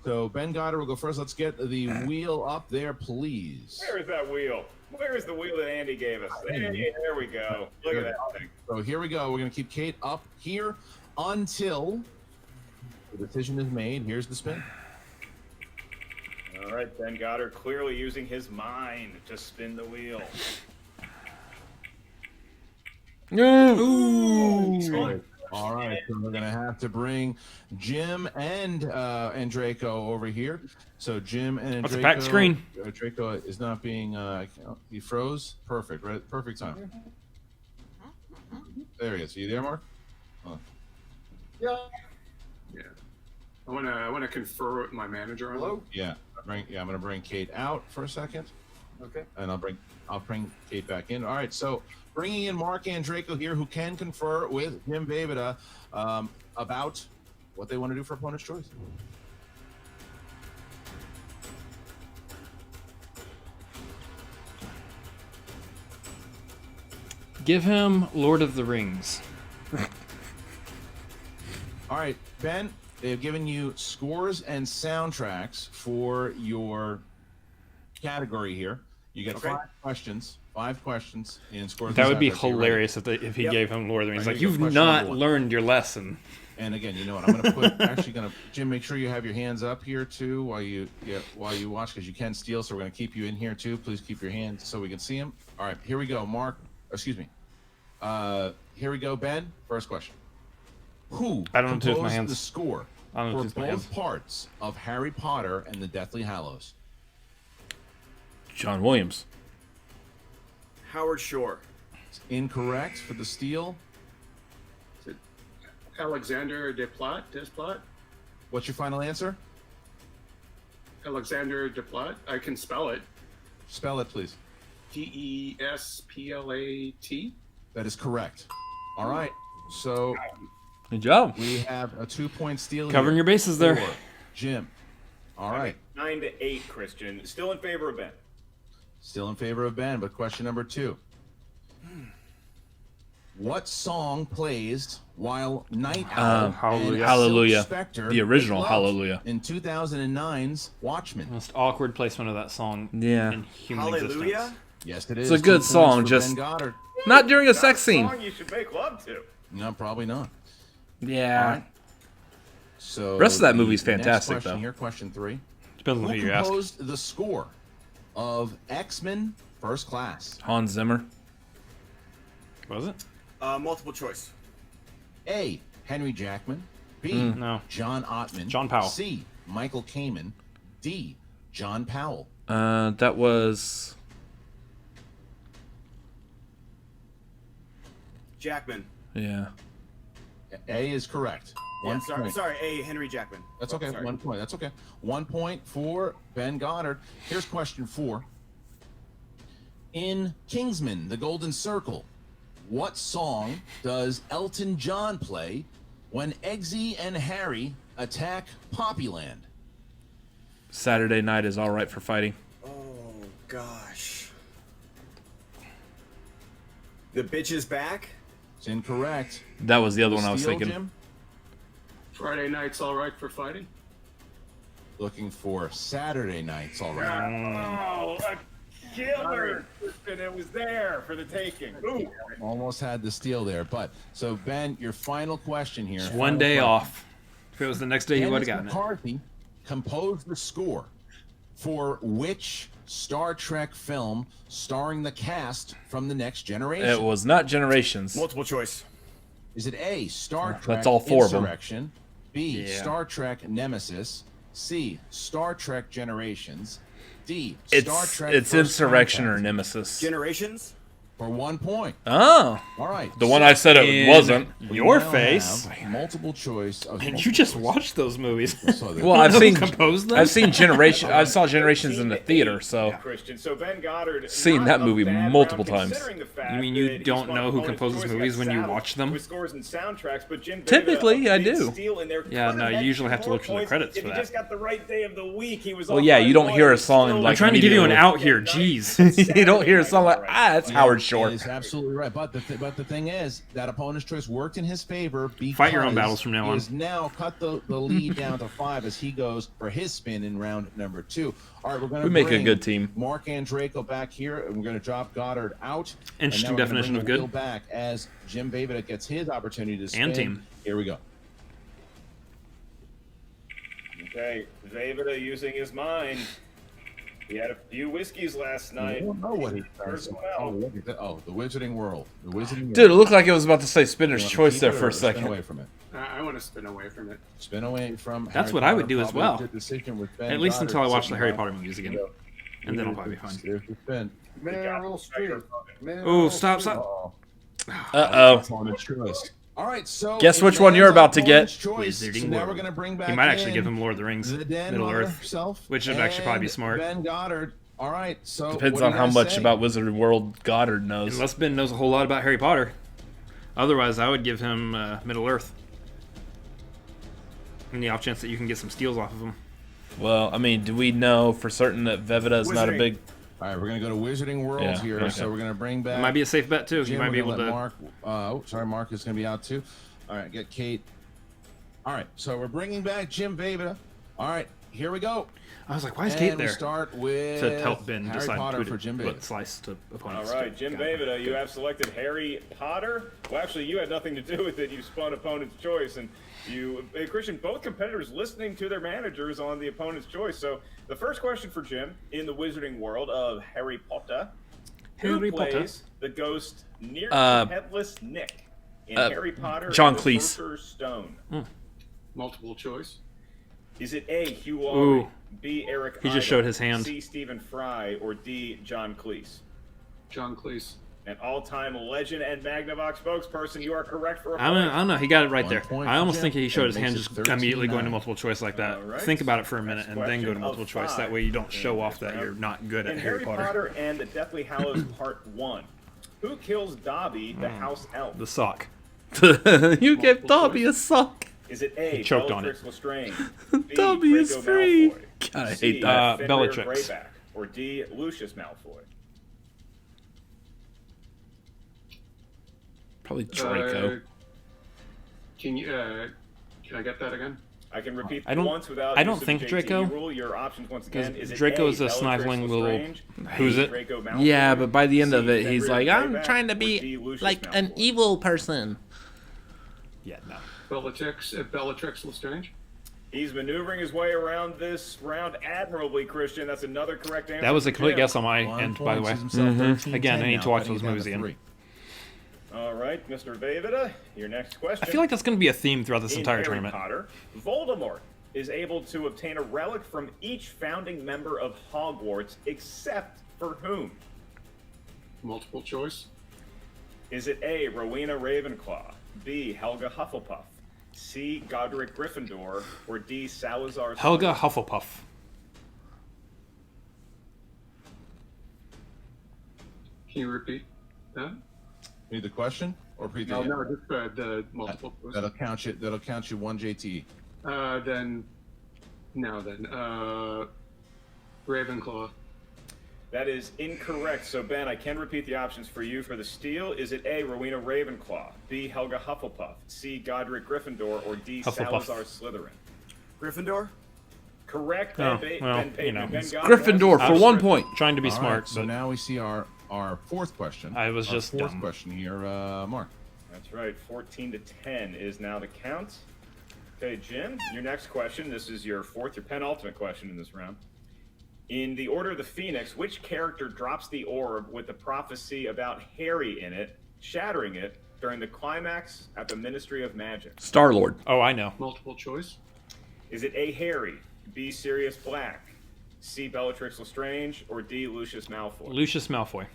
So Ben Goddard will go first. Let's get the wheel up there, please. Where is that wheel? Where is the wheel that Andy gave us? Andy, there we go. Look at that thing. So here we go. We're going to keep Kate up here until the decision is made. Here's the spin. All right, Ben Goddard clearly using his mind to spin the wheel. Ooh. All right, so we're going to have to bring Jim and Draco over here. So Jim and That's Draco. a packed screen. Draco is not being, he froze. Perfect, right? Perfect time. There he is. Are you there, Mark? Yeah. I want to confer with my manager on Hello? Yeah. I'm going to bring Kate out for a second. Okay. And I'll bring Kate back in. All right, so bringing in Mark and Draco here, who can confer with Jim Vejvoda about what they want to do for opponent's choice. Give him Lord of the Rings. All right, Ben, they've given you scores and soundtracks for your category here. You get 5 questions. 5 questions in scores. That and would be soundtracks. hilarious if he gave him Lord of the Rings. All right, Like, here you you've go. Question not number 1. learned your lesson. And again, you know what? I'm going to Jim, make sure you have your hands up here too while you watch, because you can steal. So we're going to keep you in here too. Please keep your hands so we can see them. All right, here we go. Here we go, Ben. First question. Who I don't know to my composed hands. the score I don't know for to my hands. both parts of Harry Potter and the Deathly Hallows? John Williams. Howard Shore. It's incorrect for the steal. Is it Alexander Desplat? What's your final answer? Alexander Desplat. I can spell it. Spell it, please. Desplat. That is correct. All right. So good job. We have a 2-point steal. Covering your bases there. Jim. All right. 9-8, Christian. Still in favor of Ben. Still in favor of Ben, but question number 2. What song plays while Night Owl Hallelujah. and Hallelujah. Silk Spectre The original make love Hallelujah. in 2009's Watchmen? Most awkward placement of that song Yeah. in human Hallelujah? existence. Yes, it is. It's a good 2 points song, for just Ben Goddard. not during a sex scene. Song you should make love to. No, probably not. Yeah. All right. So Rest of that the movie's next fantastic, question though. Here, question 3. Depends on who you ask. Who composed the score of X-Men First Class? Hans Zimmer. Was it? Multiple choice. A. Henry Jackman. B. No. John Ottman. John Powell. C. Michael Kamen. D. John Powell. That was Jackman. yeah. A is correct. Yeah, One sorry, point. sorry, A. Henry Jackman. That's okay. Sorry. 1 point. That's okay. 1 point for Ben Goddard. Here's question 4. In Kingsman, The Golden Circle, what song does Elton John play when Eggsy and Harry attack Poppyland? Saturday Night is all right for fighting. Oh, gosh. The Bitch is Back? It's incorrect. That was the other one I was Steal, thinking. Jim? Friday night's all right for fighting. Looking for Saturday Nights, all right. Oh, a killer! And it was there for the taking. Ooh. Almost had the steal there. But so Ben, your final question here. Just one final day question. off. If it was the next day, you would have Dennis gotten it. McCarthy composed the score for which Star Trek film starring the cast from The Next Generation? It was not Generations. Multiple choice. Is it A, Star Trek That's all 4 of them. Insurrection, B, Yeah. Star Trek Nemesis, C, Star Trek Generations, D, Star It's Trek it's First Insurrection Contact? or Nemesis. Generations? for 1 point. Oh. All right. The one I said it wasn't. Your face. Multiple choice. And you just watched those movies. Well, I've seen composed them? I've seen Generation. I saw Generations in the theater, so Christian. So Ben Goddard seen that movie multiple times. You mean you don't know who composes movies when you watch them? With scores and soundtracks, but Jim Typically, I do. Yeah, no, you usually have to look for the credits for If he that. just got the right day of the week, he was. Well, yeah, you don't hear a song and like. I'm trying to give you an out here. Jeez. You don't hear a song like it's Howard Shore. He's absolutely right. But the thing is, that opponent's choice worked in his favor. Fight your own battles from now on. He has now cut the lead down to 5 as he goes for his spin in round number 2. All right, we're going to make a good team. Mark Andraco back here, and we're going to drop Goddard out. Interesting definition of good. Back as Jim Vejvoda gets his opportunity to spin. And team. Here we go. Okay, Vejvoda using his mind. He had a few whiskeys last night. I don't know what he does. Oh, look at that. Oh, the Wizarding World. The Wizarding World. Dude, it looked like it was about to say Spinner's Choice there for a second. Spin away from it. I want to spin away from it. Spin away from. That's what I would do as well. At least until I watch the Harry Potter movies again. And then I'll probably be fine. There's the spin. Meryl Streep. Oh, stop. Uh-oh. All right, so guess which one you're about to get. Wizarding now we're World. going to bring back He might actually give him Lord of the Rings, Middle Earth, himself, which would actually probably be smart. Ben Goddard. All right, so Depends on how much about Wizarding World Goddard knows. Unless Ben knows a whole lot about Harry Potter. Otherwise, I would give him Middle Earth. And the off chance that you can get some steals off of him. Well, I mean, do we know for certain that Vejvoda is not a big... All right, we're going to go to Wizarding World here, okay. so we're going to bring back... It might be a safe bet, too. Jim, You might be able to... Mark, Mark is going to be out, too. All right, get Kate. All right, so we're bringing back Jim Vejvoda. All right, here we go. I was like, why is Kate there? We start with to help Ben Harry decide Potter who for Jim to Vejvoda. put slice to opponents. All right, Jim Vejvoda, you have selected Harry Potter. Well, actually, you had nothing to do with it. You spun opponent's choice, and you, Christian, both competitors listening to their managers on the opponent's choice. So the first question for Jim in the Wizarding World of Harry Potter: Who plays the ghost near Headless Nick in Harry Potter John and the Cleese. Sorcerer's Stone? Multiple choice. Is it A, Hugh Laurie, B, Eric He just Idle, showed his hand. C, Stephen Fry, or D, John Cleese? John Cleese. An all-time legend and Magnavox spokesperson. You are correct for a I don't know. He got it right there. point I for almost Jim. think he showed his That hand makes just it 13-9. immediately going to multiple choice like that. All right. Think about it for a minute and then Question go to multiple of choice. That 5. way you don't show off that you're not good at In Harry Potter. and the Deathly Hallows Part 1, who kills Dobby, the house elf? The sock. You gave Dobby a sock. Is it A, He choked on Bellatrix it. Lestrange, B, Dobby is Draco free. Malfoy, God, I C, hate that. Fenrir Bellatrix. Greyback, or D, Lucius Malfoy? Probably Draco. Can I get that again? I can repeat I don't- once without I don't use of think the JTE Draco, rule. Your options once again is it Draco A, is a Bellatrix sniveling little- Lestrange, Who's B, it? Draco Malfoy, Yeah, but by the end of C, it, he's Fenrir like, I'm Greyback, trying to or be D, Lucius like an Malfoy? evil person. Yeah, no. Bellatrix Lestrange. He's maneuvering his way around this round admirably, Christian. That's another correct answer. That was a for complete Jim. guess on my end, by the way. Again, I need to watch those movies again. All right, Mr. Vejvoda, your next question. I feel like that's going to be a theme throughout this In entire Harry tournament. Potter, Voldemort is able to obtain a relic from each founding member of Hogwarts, except for whom? Multiple choice. Is it A, Rowena Ravenclaw, B, Helga Hufflepuff, C, Godric Gryffindor, or D, Salazar Helga Slytherin? Hufflepuff. Can you repeat that? Need the question or repeat No, the no, just the multiple choice. That'll count you. That'll count you one JT. Then Ravenclaw. That is incorrect. So, Ben, I can repeat the options for you for the steal. Is it A, Rowena Ravenclaw, B, Helga Hufflepuff, C, Godric Gryffindor, or D, Hufflepuff. Salazar Slytherin? Gryffindor. Correct, Oh, Ben. well, Ben you know. Ben Goddard Gryffindor has for the 1 answer. point. Trying to be All right, smart, so but now we see our fourth question. I was Our just fourth dumb. question here, Mark. That's right. 14-10 is now the count. Okay, Jim, your next question. This is your penultimate question in this round. In the Order of the Phoenix, which character drops the orb with the prophecy about Harry in it, shattering it during the climax at the Ministry of Magic? Star-Lord. Oh, I know. Multiple choice. Is it A, Harry, B, Sirius Black, C, Bellatrix Lestrange, or D, Lucius Malfoy? Lucius Malfoy.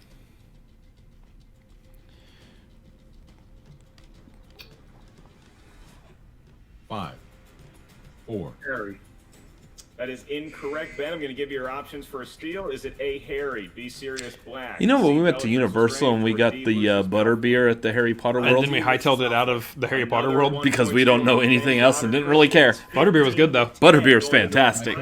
4. Harry. That is incorrect, Ben. I'm going to give you your options for a steal. Is it A, Harry, B, Sirius Black? You know when C, we went to Bellatrix Universal Strange, and we or got D, the Lucius butter beer at the Harry Potter And world? then we hightailed it out of the Harry Potter world. Because we don't know anything else and didn't really care. Butterbeer was good, though. Butterbeer is fantastic.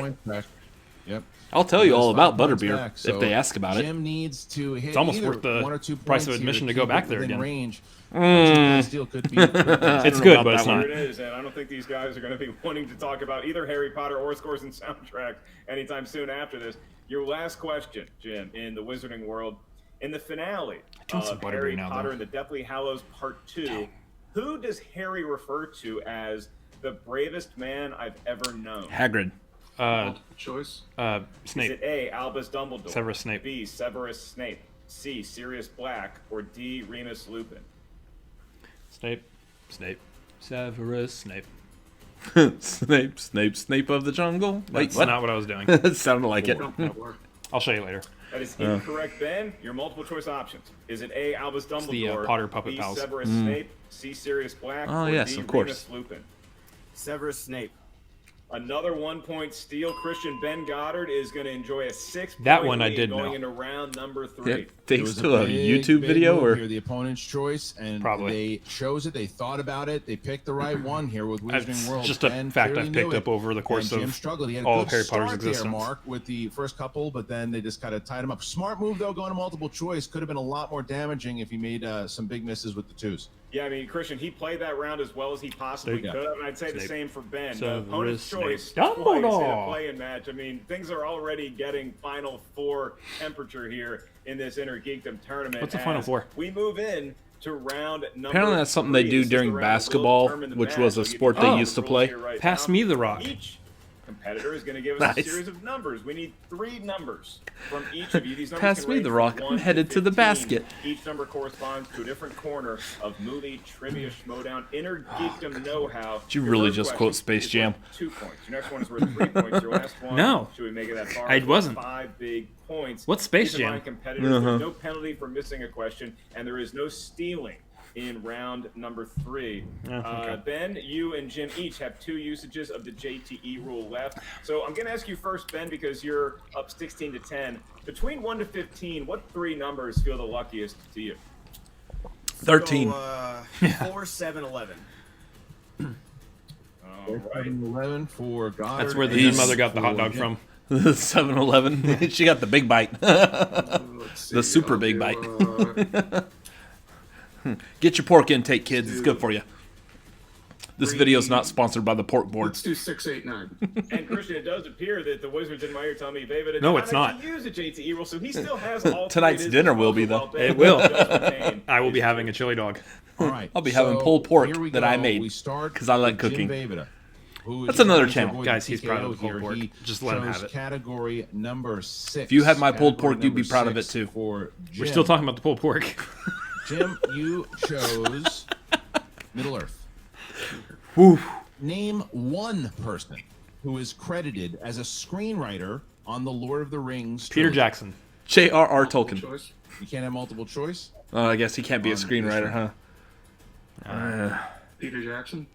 Yep. I'll tell you all about 5 points Butterbeer back. if So they ask about it. Jim needs to hit It's almost either worth the 1 or 2 price of points admission here to go keep back it there within again. range. Mm. Steal could be It's good, but it's not. Here it is, and I don't think these guys are going to be wanting to talk about either Harry Potter or scores and soundtrack anytime soon after this. Your last question, Jim, in the Wizarding world. In the finale of Harry Potter and the Deathly Hallows Part 2, who does Harry refer to as the bravest man I've ever known? Hagrid. Choice. Snape. Is it A, Albus Dumbledore? Severus Snape. B, Severus Snape. C, Sirius Black. Or D, Remus Lupin? Snape. Severus Snape. Snape of the jungle. Wait, That's what? not what I was doing. It sounded like it. I'll show you later. That is incorrect, Ben. Your multiple choice options. Is it A, Albus Dumbledore? the, Potter Puppet B, Pals. Severus Snape. C, Sirius Black. Oh, or yes, D, of course. Remus Lupin? Severus Snape. Another 1-point steal. Christian Ben Goddard is going to enjoy a 6-point That one I lead did going know. into round number 3. Yeah, thanks was to a big, YouTube big video, move or here, the opponent's choice, and Probably. they chose it. They thought about it. They picked the right one here with Wizarding It's World. just a Ben fact clearly I've knew picked it. up over the course And Jim of struggled. He had a all good of Harry Potter's start there, existence. Mark, with the first couple, but then they just kind of tied him up. Smart move though, going to multiple choice. Could have been a lot more damaging if he made some big misses with the 2s. Yeah, I mean, Christian, he played that round as well as he possibly There you could go. have, and I'd say the Snape. same for Ben. Severus The opponent's Snape. choice Dumbledore. twice in a play-in match. I mean, things are already getting Final Four temperature here in this Innergeekdom Tournament. What's the Final as Four? We move in to round number apparently that's something 3. they do This is the during round that will basketball, determine the which match. was a I'll give sport you they the used to rules play. here right Pass now. me the rock. Each competitor is going to give us Nice. a series of numbers. We need 3 numbers from each of you. These numbers Pass can me range the from rock. 1 I'm headed to the 15. basket. Each number corresponds to a different corner of movie trivia Schmoedown Innergeekdom know-how. Did you Your really first just question quote Space is Jam? worth 2 points. Your next one is worth 3 points. Your last one, No. should we make it that far? I is worth wasn't. 5 big points. What's Space Keep in Jam? mind, competitors, there's no penalty for missing a question, and there is no stealing in round number 3. okay. Ben, you and Jim each have 2 usages of the JTE rule left. So I'm going to ask you first, Ben, because you're up 16-10. Between 1 to 15, what 3 numbers feel the luckiest to you? 13. So, 4, 7, 11. All right. 11 for Goddard. That's where the and grandmother got the hot for dog Jim. from. 7-Eleven. She got the big bite. The super big bite. Get your pork intake, kids. It's good for you. This video is not sponsored by the pork board. Let's do 6, 8, 9. And Christian, it does appear that the Wizards in my ear tell me Vejvoda did No, not it's not. actually use a JTE rule, so he still has all Tonight's 3 at his dinner will disposal be, though. while Ben It will. does retain I will be his having a chili dog. All right. I'll be having so pulled pork here we that go. I made, We start 'cause I like with Jim cooking. Vejvoda, who That's is another trying to channel. avoid Guys, he's proud of the TKO pulled here. pork. He Just let him chose have it. Category number 6. If you had my pulled Category pork, you'd be number proud of it 6 too. For Jim. We're still talking about the pulled pork. Jim, you chose Middle Earth. Whew. Name one person who is credited as a screenwriter on the Lord of the Rings Peter trilogy. Jackson. J.R.R. Tolkien. Choice. You can't have multiple choice? I guess he can't be a On this screenwriter, one. huh? Peter Jackson.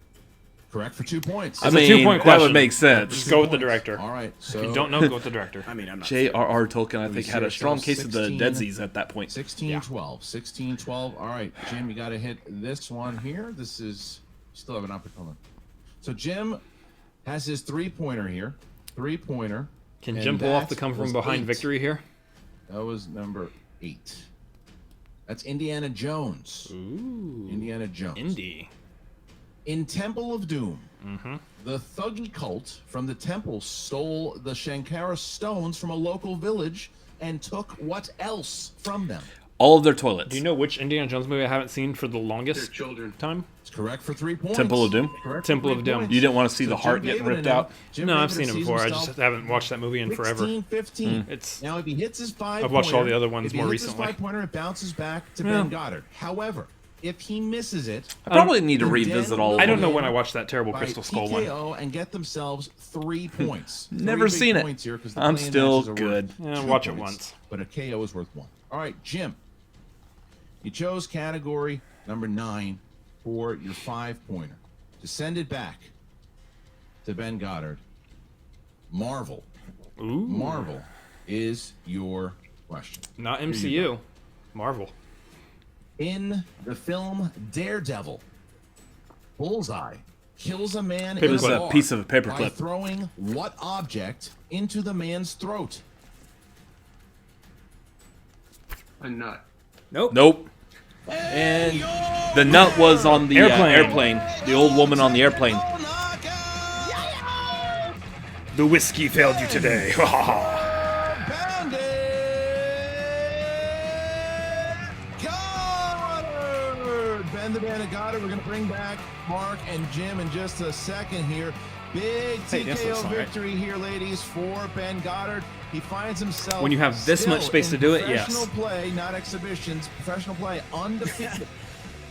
Correct for 2 points. I It's a mean, 2-point that question. would make sense. Just go with the director. All right. So If you don't know, go with the director. I mean, I'm not. J.R.R. Tolkien, I me think, see had a it. strong So case of the 16. deadsies at that point. 16-12. 16-12. All right, Jim, you got to hit this one here. This is still have an opportunity. So Jim has his 3-pointer here. 3-pointer. Can and Jim pull off the that come from was behind 8. victory here? That was number 8. That's Indiana Jones. Ooh. Indiana Jones. Indy. In Temple of Doom, the Thuggee cult from the temple stole the Shankara stones from a local village and took what else from them? All of their toilets. Do you know which Indiana Jones movie I haven't seen for the They're longest children. time? It's correct for 3 points. Temple of Doom? Correct for Temple 3 of Doom. points. You didn't want to see So the heart Jim getting Vejvoda ripped now- out? Jim No, I've Vejvoda seen it sees before. I himself just haven't watched that movie in forever. 16-15. It's Now, if he hits his 5-pointer, I've watched all the other ones if he more hits recently. His 5-pointer, it bounces back to Yeah. Ben Goddard. However, if he misses it, I probably need to then revisit all of I them. don't know when I watched that terrible by Crystal Skull one. TKO and get themselves 3 points. Never 3 big seen it. points here 'cause the I'm play-in still matches are worth good. Yeah, 2 watch it points, once. But a KO is worth 1. All right, Jim. You chose category number 9 for your 5-pointer. To send it back, to Ben Goddard. Marvel. Ooh. Marvel is your question. Not Here you MCU. go. Marvel. In the film Daredevil, Bullseye kills a man in a Paperclip. bar Piece of by paperclip. throwing what object into the man's throat? A nut. Nope. And the nut was on the airplane. The old woman on the airplane. The whiskey failed you today. Bandit Goddard! Ben the Bandit Goddard. We're going to bring back Mark and Jim in just a second here. Big Hey, that's TKO not right. victory here, ladies, for Ben Goddard. He finds himself When you have this still much space in to do it, yes. professional play, not exhibitions, professional play, undefeated.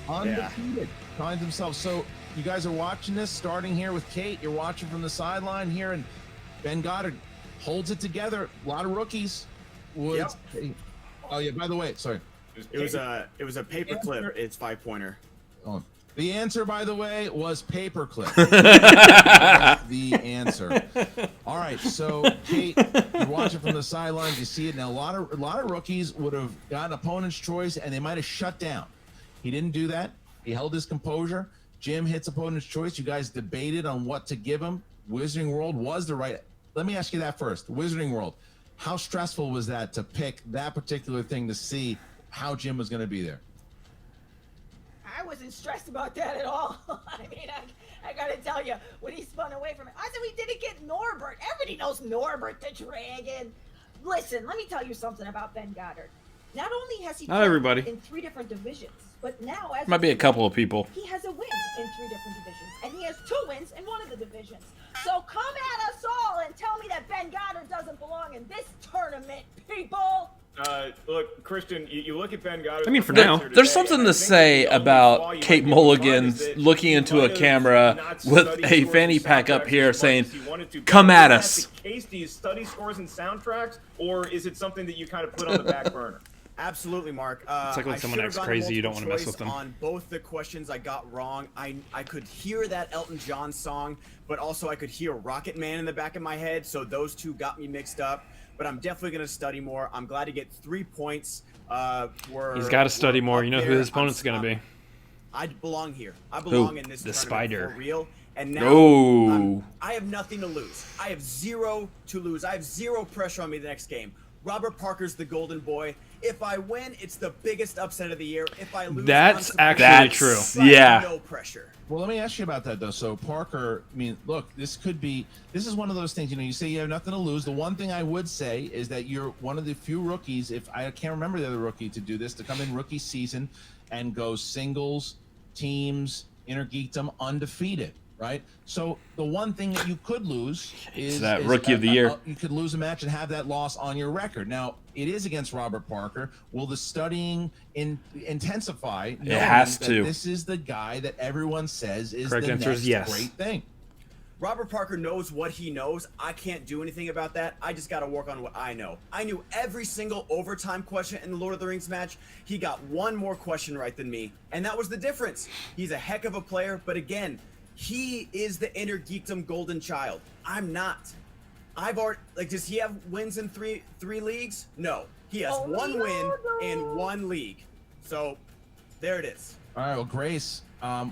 Undefeated. Finds himself. So you guys are watching this, starting here with Kate. You're watching from the sideline here, and Ben Goddard holds it together. A lot of rookies. Would. Oh yeah. By the way, sorry. It was a paperclip. It's 5-pointer. Oh. The answer, by the way, was paperclip. The answer. All right, so Kate, you're watching from the sidelines. You see it now. A lot of rookies would have gotten opponent's choice, and they might have shut down. He didn't do that. He held his composure. Jim hits opponent's choice. You guys debated on what to give him. Wizarding World was the right. Let me ask you that first. Wizarding World. How stressful was that to pick that particular thing to see how Jim was going to be there? I wasn't stressed about that at all. I mean, I gotta tell you, when he spun away from it, I said we didn't get Norbert. Everybody knows Norbert the Dragon. Listen, let me tell you something about Ben Goddard. Not only has he Not everybody. in 3 different divisions, but now as Might be a couple of people. he has a win in 3 different divisions, and he has 2 wins in 1 of the divisions. So come at us all and tell me that Ben Goddard doesn't belong in this tournament, people. Look, Christian, you look at Ben Goddard. I mean, for now. There's something to say about Kate Mulligan looking into a camera with a fanny pack up here saying, "Come at us." Case, do you study scores and soundtracks, or is it something that you kind of put on the back burner? Absolutely, Mark. It's like when I someone should've acts gone crazy, you don't multiple want to mess choice with them. On both the questions I got wrong, I could hear that Elton John song, but also I could hear Rocket Man in the back of my head, so those two got me mixed up. But I'm definitely going to study more. I'm glad to get 3 points. He's got to study more. You know who his opponent's going to be. I belong here. I belong in this the tournament spider. for real. And now Oh. I have nothing to lose. I have 0 to lose. I have 0 pressure on me the next game. Robert Parker's the golden boy. If I win, it's the biggest upset of the year. If I lose, That's I'm surprised. actually true. But I have Yeah. no pressure. Well, let me ask you about that, though. So, Parker, I mean, look, this is one of those things, you say you have nothing to lose. The one thing I would say is that you're one of the few rookies, if I can't remember the other rookie to do this, to come in rookie season and go singles, teams, Innergeekdom undefeated, right? So, the one thing that you could lose is that rookie of the year. You could lose a match and have that loss on your record. Now, it is against Robert Parker. Will the studying intensify? It has that to. This is the guy that everyone says is Correct the answer next is yes. great thing. Robert Parker knows what he knows. I can't do anything about that. I just got to work on what I know. I knew every single overtime question in the Lord of the Rings match. He got 1 more question right than me, and that was the difference. He's a heck of a player, but again, he is the Innergeekdom golden child. I'm not. I've already, does he have wins in three leagues? No. He has 1 win in 1 league. So, there it is. All right, well, Grace,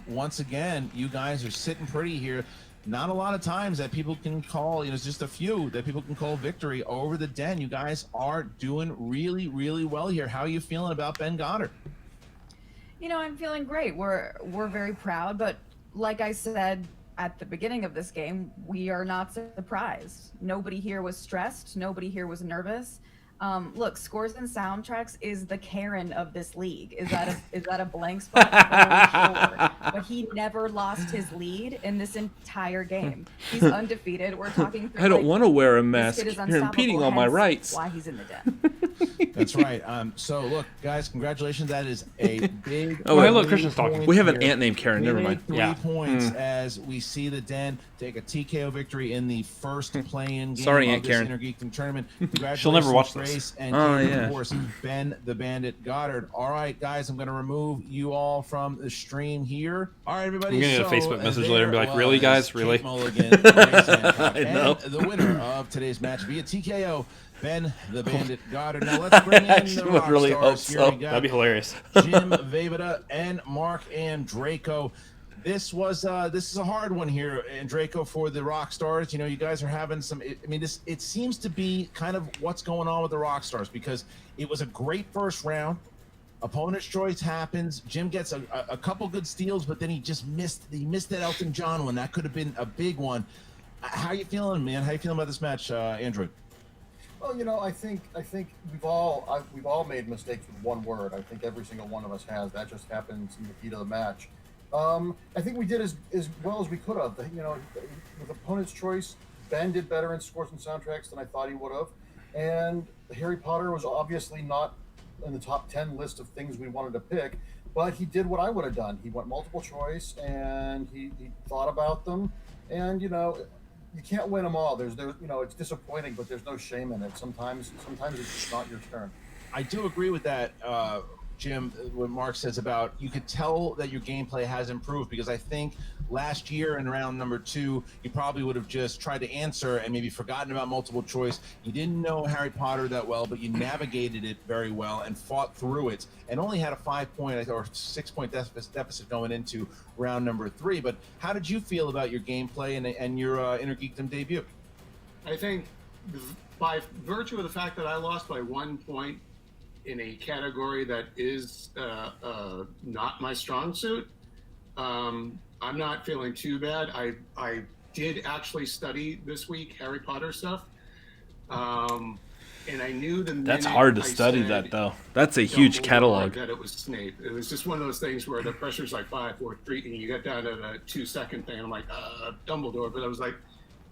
once again, you guys are sitting pretty here. Not a lot of times that people can call, it's just a few that people can call victory over the Den. You guys are doing really, really well here. How are you feeling about Ben Goddard? I'm feeling great. We're very proud, but like I said at the beginning of this game, we are not surprised. Nobody here was stressed. Nobody here was nervous. Look, scores and soundtracks is the Karen of this league. Is that a blank spot? Sure. But he never lost his lead in this entire game. He's undefeated. We're talking. I don't want to wear a this mask. kid is You're impeding unstoppable, on my hence rights. Why he's in the Den. That's right. So look, guys, congratulations. That is a big. Oh, hey, look, Christian's talking. We have an aunt named Karen. Never mind. 3 points as we see the Den take a TKO victory in the first play-in game Sorry, of Aunt this Karen. Innergeekdom Tournament. Congratulations, She'll never watch Grace this. and Oh, Karen, yeah. of course, Ben the Bandit Goddard. All right, guys, I'm going to remove you all from the stream here. All right, everybody. I'm gonna get a Facebook message later and be like, "Really, guys? Really?" I know. And the winner of today's match via TKO, Ben the Bandit Goddard. Now let's bring in the rock really hope stars. Here so. we go. That'd be hilarious. Jim Vejvoda and Mark and Draco. This is a hard one here, and Draco, for the rock stars. You know, you guys are having some. It seems to be kind of what's going on with the rock stars, because it was a great first round. Opponent's choice happens. Jim gets a couple good steals, but then he just missed. He missed that Elton John one. That could have been a big one. How you feeling, man? How you feeling about this match, Andrew? Well, you know, I think we've all made mistakes with one word. I think every single one of us has. That just happens in the heat of the match. I think we did as well as we could have. You know, with opponent's choice, Ben did better in scores and soundtracks than I thought he would have, and Harry Potter was obviously not in the top 10 list of things we wanted to pick, but he did what I would have done. He went multiple choice and he thought about them, and you know, you can't win them all. There's you know, it's disappointing, but there's no shame in it. Sometimes it's just not your turn. I do agree with that, Jim, what Mark says about you could tell that your gameplay has improved, because I think last year in round number 2, you probably would have just tried to answer and maybe forgotten about multiple choice. You didn't know Harry Potter that well, but you navigated it very well and fought through it, and only had a 5-point or 6-point deficit going into round number 3. But how did you feel about your gameplay and your Innergeekdom debut? I think by virtue of the fact that I lost by 1 point in a category that is not my strong suit, I'm not feeling too bad. I did actually study this week Harry Potter stuff, and I knew the minute That's hard to I study said that, though. That's a huge Dumbledore catalog. that it was Snape. It was just one of those things where the pressure's like 5, 4, 3, and you get down to the 2-second thing. I'm like, Dumbledore, but I was like,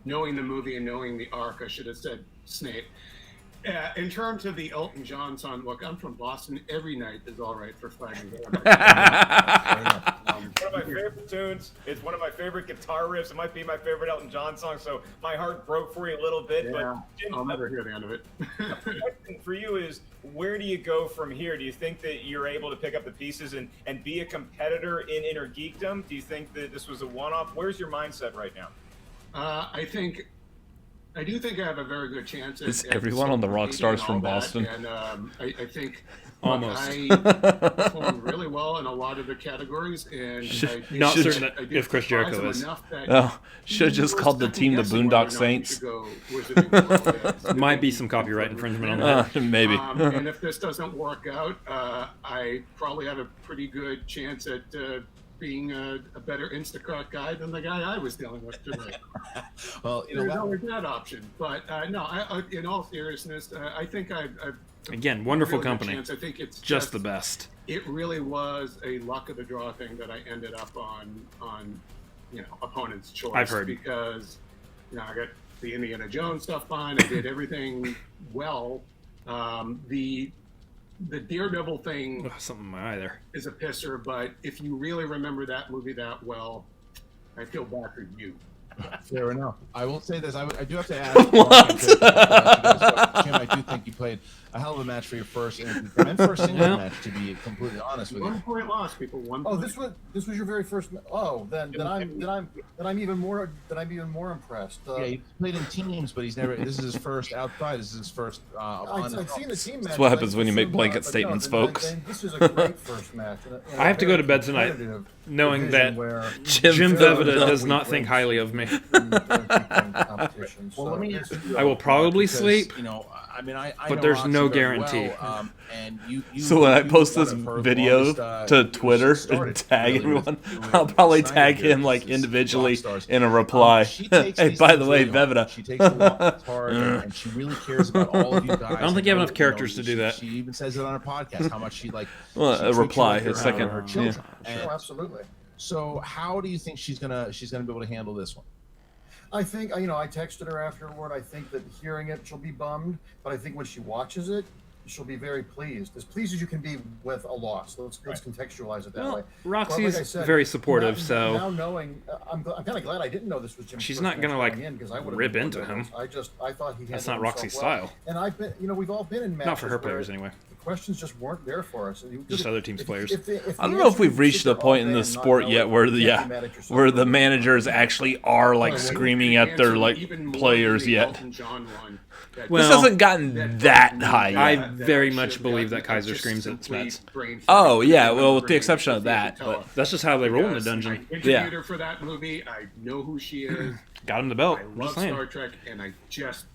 knowing the movie and knowing the arc, I should have said Snape. In terms of the Elton John song, look, I'm from Boston. Every night is all right for fighting. One of my favorite tunes. It's one of my favorite guitar riffs. It might be my favorite Elton John song, so my heart broke for you a little bit. Yeah, but Jim, I'll never hear the end of it. the question for you is, where do you go from here? Do you think that you're able to pick up the pieces and be a competitor in Innergeekdom? Do you think that this was a one-off? Where's your mindset right now? I do think I have a very good chance. Is everyone on the rock stars from Boston? And I think Almost. I performed really well in a lot of the categories, and Not certain that if Chris Jericho is. Should have just called the team the Boondock Saints. Might be some copyright infringement on that. Maybe. And if this doesn't work out, I probably have a pretty good chance at being a better Instacart guy than the guy I was dealing with today. Well, you know, there's always that option. But no, I, in all seriousness, I think I've Again, wonderful really good company. chance. I think it's just the best. It really was a luck of the draw thing that I ended up on opponent's choice. I've heard. Because I got the Indiana Jones stuff fine. I did everything well. The Daredevil thing something in my eye there is a pisser, but if you really remember that movie that well, I feel bad for you. Fair enough. I will say this. I do have to ask. Jim, I do think you played a hell of a match for your first and first single match, to be completely honest with you. 1 point loss, people. 1 point. Oh, this was your very first. Then I'm even more impressed. Yeah, he played in teams, but he's never. This is his first outside. This is his first. I've seen the team match. That's what happens when you make blanket statements, folks. This is a great first match. I have to go to bed tonight knowing that Jim Vejvoda does not think highly of me. Well, let me ask you, I will probably because, sleep. I but know there's Roxy no very guarantee. Well, and you So when I post one this of her video longest, to Twitter and tag everyone, I'll probably tag him like individually in a reply. Hey, by the way, Vejvoda. She takes the walk hard, and she really cares about all of you guys. I don't think you have enough characters to do that. She even says it on her podcast how much she like. Well, she a treats reply, you like a second. her children. Sure, absolutely. So how do you think she's gonna be able to handle this one? I think, I texted her afterward. I think that hearing it, she'll be bummed. But I think when she watches it, she'll be very pleased, as pleased as you can be with a loss. Let's contextualize it that way. Roxy's like I said, very supportive, so now knowing, I'm kind of glad I didn't know this was Jim. She's not gonna like rip into him. I thought he. That's not Roxy's style. And I've been, we've all been in matches. Not for her players anyway. The questions just weren't there for us. Just other teams' players. I don't know if we've reached the point in the sport yet where the managers actually are like screaming at their like players yet. Well, this hasn't gotten that high yet. I very much believe that Kaiser screams at Smets. Oh yeah, well with the exception of that, but that's just how they roll in the dungeon. I interviewed her for that movie. I know who she is. Got him the belt. I love Star Trek, and I just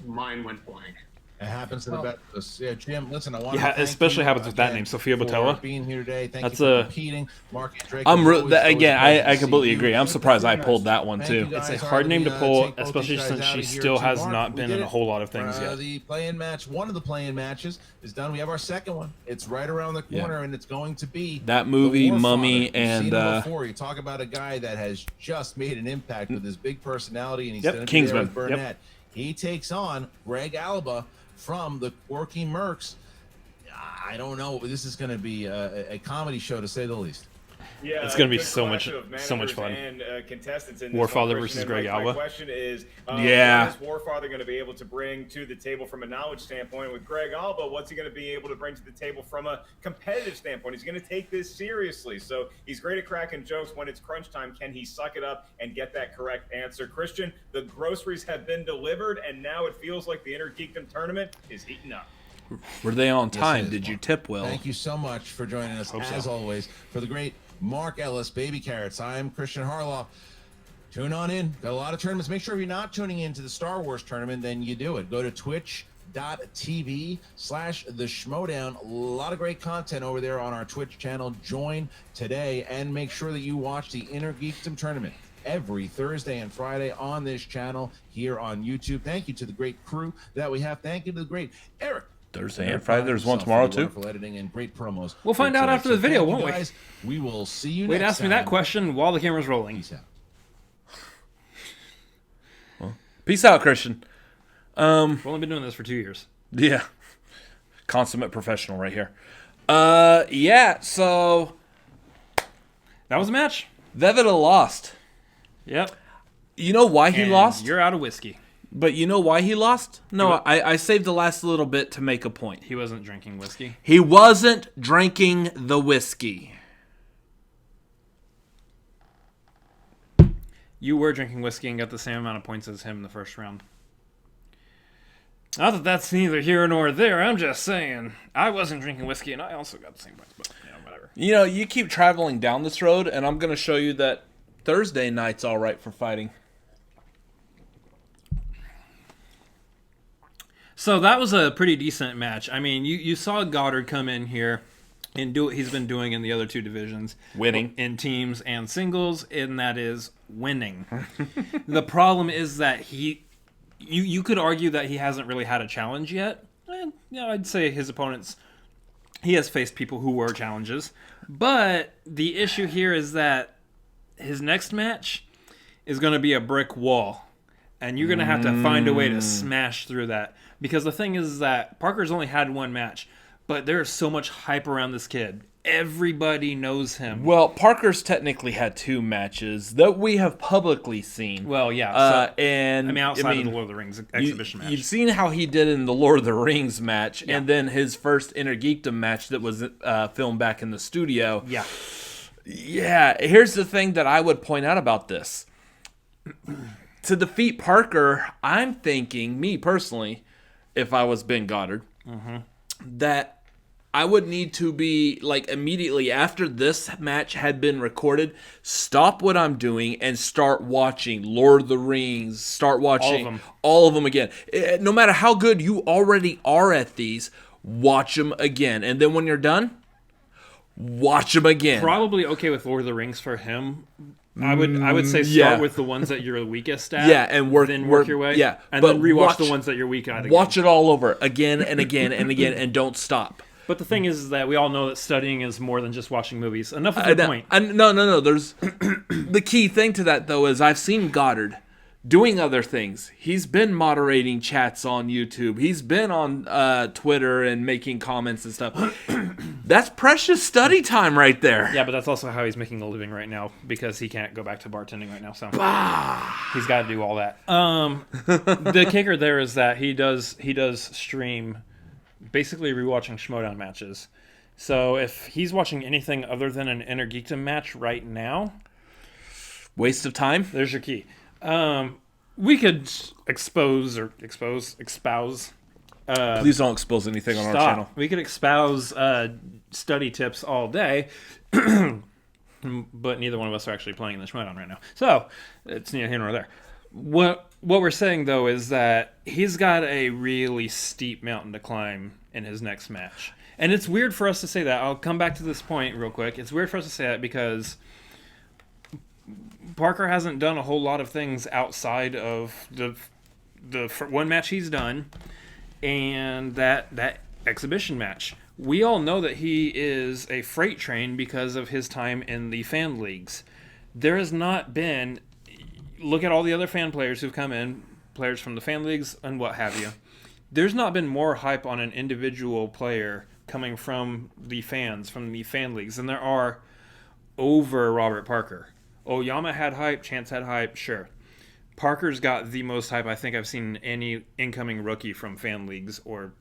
mine went blank. It happens to the best of us. Yeah, Jim, listen, I want to Yeah, especially happens with that name, Sophia Botella. Being here today. Thank That's you for competing. Mark and Drake, I completely agree. I'm surprised I pulled that one too. It's a hard name to pull, especially since she still has not been in a whole lot of things yet. The play-in match, one of the play-in matches is done. We have our second one. It's right around the corner, and it's going to be that movie, Mummy, and before you talk about a guy that has just made an impact with his big personality, and he's going to be Kingsman. there with Burnett. He takes on Greg Alba from the Quirky Mercs. I don't know. This is going to be a comedy show, to say the least. Yeah, it's going to be so much fun. And contestants in Warfather versus Greg Alba. My question is, what is Warfather going to be able to bring to the table from a knowledge standpoint? With Greg Alba, what's he going to be able to bring to the table from a competitive standpoint? He's going to take this seriously. So he's great at cracking jokes. When it's crunch time, can he suck it up and get that correct answer? Christian, the groceries have been delivered, and now it feels like the Innergeekdom Tournament is heating up. Were they on time? Did you tip well? Thank you so much for joining us, as always, for the great Mark Ellis, Baby Carrots. I'm Christian Harloff. Tune on in. Got a lot of tournaments. Make sure if you're not tuning into the Star Wars tournament, then you do it. Go to twitch.tv/the Schmoedown. A lot of great content over there on our Twitch channel. Join today and make sure that you watch the Innergeekdom Tournament every Thursday and Friday on this channel here on YouTube. Thank you to the great crew that we have. Thank you to the great Eric. Thursday and Friday. There's one tomorrow too. Editing and great promos. We'll find out after the video, won't we? We will see you. Wait, ask me that question while the camera's rolling. Peace out. Well, peace out, Christian. We've only been doing this for 2 years. Yeah, consummate professional right here. Yeah. So that was a match. Vejvoda lost. Yep. You know why he lost? You're out of whiskey. But you know why he lost? No, I saved the last little bit to make a point. He wasn't drinking whiskey. He wasn't drinking the whiskey. You were drinking whiskey and got the same amount of points as him in the first round. Not that that's neither here nor there. I'm just saying. I wasn't drinking whiskey and I also got the same points, but whatever. You know, you keep traveling down this road and I'm going to show you that Thursday night's all right for fighting. So that was a pretty decent match. I mean, you saw Goddard come in here and do what he's been doing in the other two divisions. Winning. In teams and singles, and that is winning. The problem is that you could argue that he hasn't really had a challenge yet. And, I'd say his opponents, he has faced people who were challenges. But the issue here is that his next match is going to be a brick wall. And you're going to have to find a way to smash through that. Because the thing is that Parker's only had one match, but there's so much hype around this kid. Everybody knows him. Well, Parker's technically had two matches that we have publicly seen. Well, yeah. Outside of the Lord of the Rings exhibition match. You've seen how he did in the Lord of the Rings match, and then his first Innergeekdom match that was filmed back in the studio. Yeah. Yeah, here's the thing that I would point out about this. To defeat Parker, I'm thinking, me personally, if I was Ben Goddard, that I would need to be, like, immediately after this match had been recorded, stop what I'm doing and start watching Lord of the Rings, start watching all of them again. No matter how good you already are at these, watch them again. And then when you're done, watch them again. Probably okay with Lord of the Rings for him. I would say start with the ones that you're weakest at. Yeah, and work your way. Yeah, and then rewatch the ones that you're weak at again. Watch it all over again and again and again, and don't stop. But the thing is that we all know that studying is more than just watching movies. Enough of the point. No. There's the key thing to that though is I've seen Goddard doing other things. He's been moderating chats on YouTube. He's been on Twitter and making comments and stuff. That's precious study time right there. Yeah, but that's also how he's making a living right now because he can't go back to bartending right now. So he's got to do all that. The kicker there is that he does stream basically rewatching Schmoedown matches. So if he's watching anything other than an Innergeekdom match right now, waste of time. There's your key. We could espouse. Please don't expose anything on our channel. We could espouse study tips all day, but neither one of us are actually playing in the Schmoedown right now. So it's neither here nor there. What we're saying though is that he's got a really steep mountain to climb in his next match, and it's weird for us to say that. I'll come back to this point real quick. It's weird for us to say that because Parker hasn't done a whole lot of things outside of the one match he's done and that exhibition match. We all know that he is a freight train because of his time in the fan leagues. There has not been... Look at all the other fan players who've come in, players from the fan leagues and what have you. There's not been more hype on an individual player coming from the fans, from the fan leagues, than there are over Robert Parker. Oyama had hype, Chance had hype, sure. Parker's got the most hype I think I've seen any incoming rookie from fan leagues or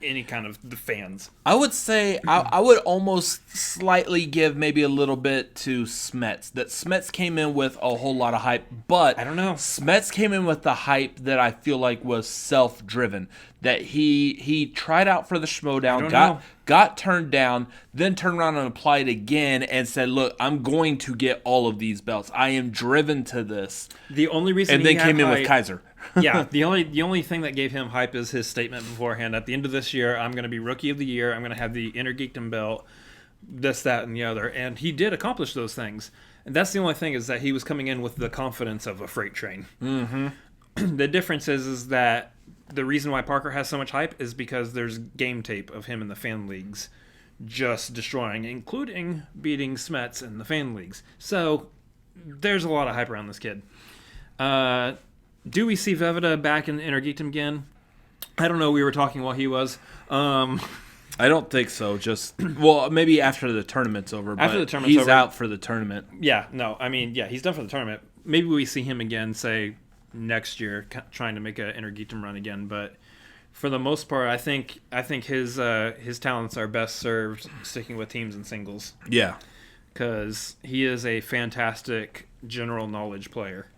any kind of the fans. I would say I would almost slightly give maybe a little bit to Smets. That Smets came in with a whole lot of hype, but I don't know. Smets came in with the hype that I feel like was self-driven. That he tried out for the Schmoedown, got turned down, then turned around and applied again and said, "Look, I'm going to get all of these belts. I am driven to this." The only reason and then came in with Kaiser. Yeah, the only thing that gave him hype is his statement beforehand. At the end of this year, I'm going to be Rookie of the Year. I'm going to have the Innergeekdom belt, this, that, and the other. And he did accomplish those things. And that's the only thing is that he was coming in with the confidence of a freight train. Mm-hmm. The difference is that the reason why Parker has so much hype is because there's game tape of him in the fan leagues just destroying, including beating Smets in the fan leagues. So there's a lot of hype around this kid. Do we see Vejvoda back in Innergeekdom again? I don't know. We were talking while he was. I don't think so. Just maybe after the tournament's over. After but the tournament's he's over. out for the tournament. Yeah, no. I mean, yeah, he's done for the tournament. Maybe we see him again, say next year, trying to make an Innergeekdom run again. But for the most part, I think his talents are best served sticking with teams and singles. Yeah, because he is a fantastic general knowledge player.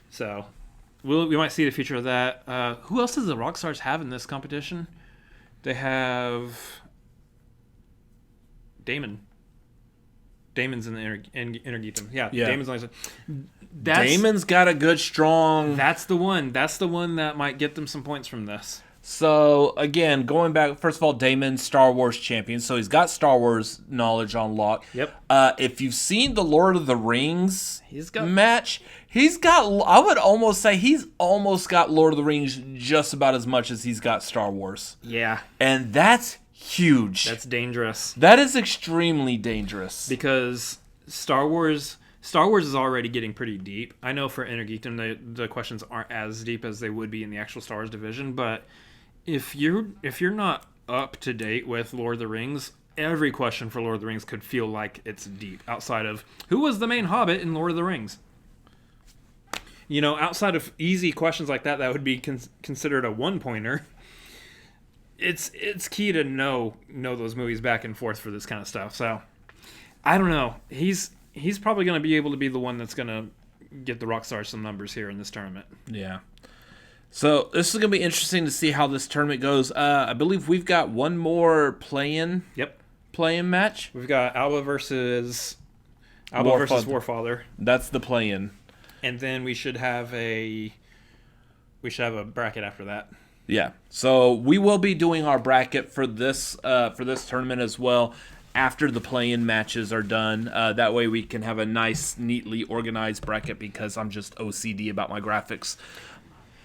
So. We might see the future of that. Who else does the Rockstars have in this competition? They have Damon. Damon's in the Innergeekdom. Yeah, Damon's on the Damon's got a good, strong... That's the one. That's the one that might get them some points from this. So, again, going back, first of all, Damon's Star Wars champion, so he's got Star Wars knowledge on lock. Yep. If you've seen the Lord of the Rings match, he's got, I would almost say he's almost got Lord of the Rings just about as much as he's got Star Wars. Yeah. And that's huge. That's dangerous. That is extremely dangerous. Because Star Wars is already getting pretty deep. I know for Innergeekdom, the questions aren't as deep as they would be in the actual Star Wars division, but if you're not up to date with Lord of the Rings, every question for Lord of the Rings could feel like it's deep. Outside of who was the main Hobbit in Lord of the Rings, outside of easy questions like that would be considered a one-pointer. It's key to know those movies back and forth for this kind of stuff. So I don't know. He's probably going to be able to be the one that's going to get the Rockstars some numbers here in this tournament. Yeah. So this is going to be interesting to see how this tournament goes. I believe we've got one more play-in match. We've got Alba versus Warfather. That's the play-in. And then we should have a bracket after that. Yeah. So we will be doing our bracket for this tournament as well after the play-in matches are done. That way we can have a nice, neatly organized bracket because I'm just OCD about my graphics.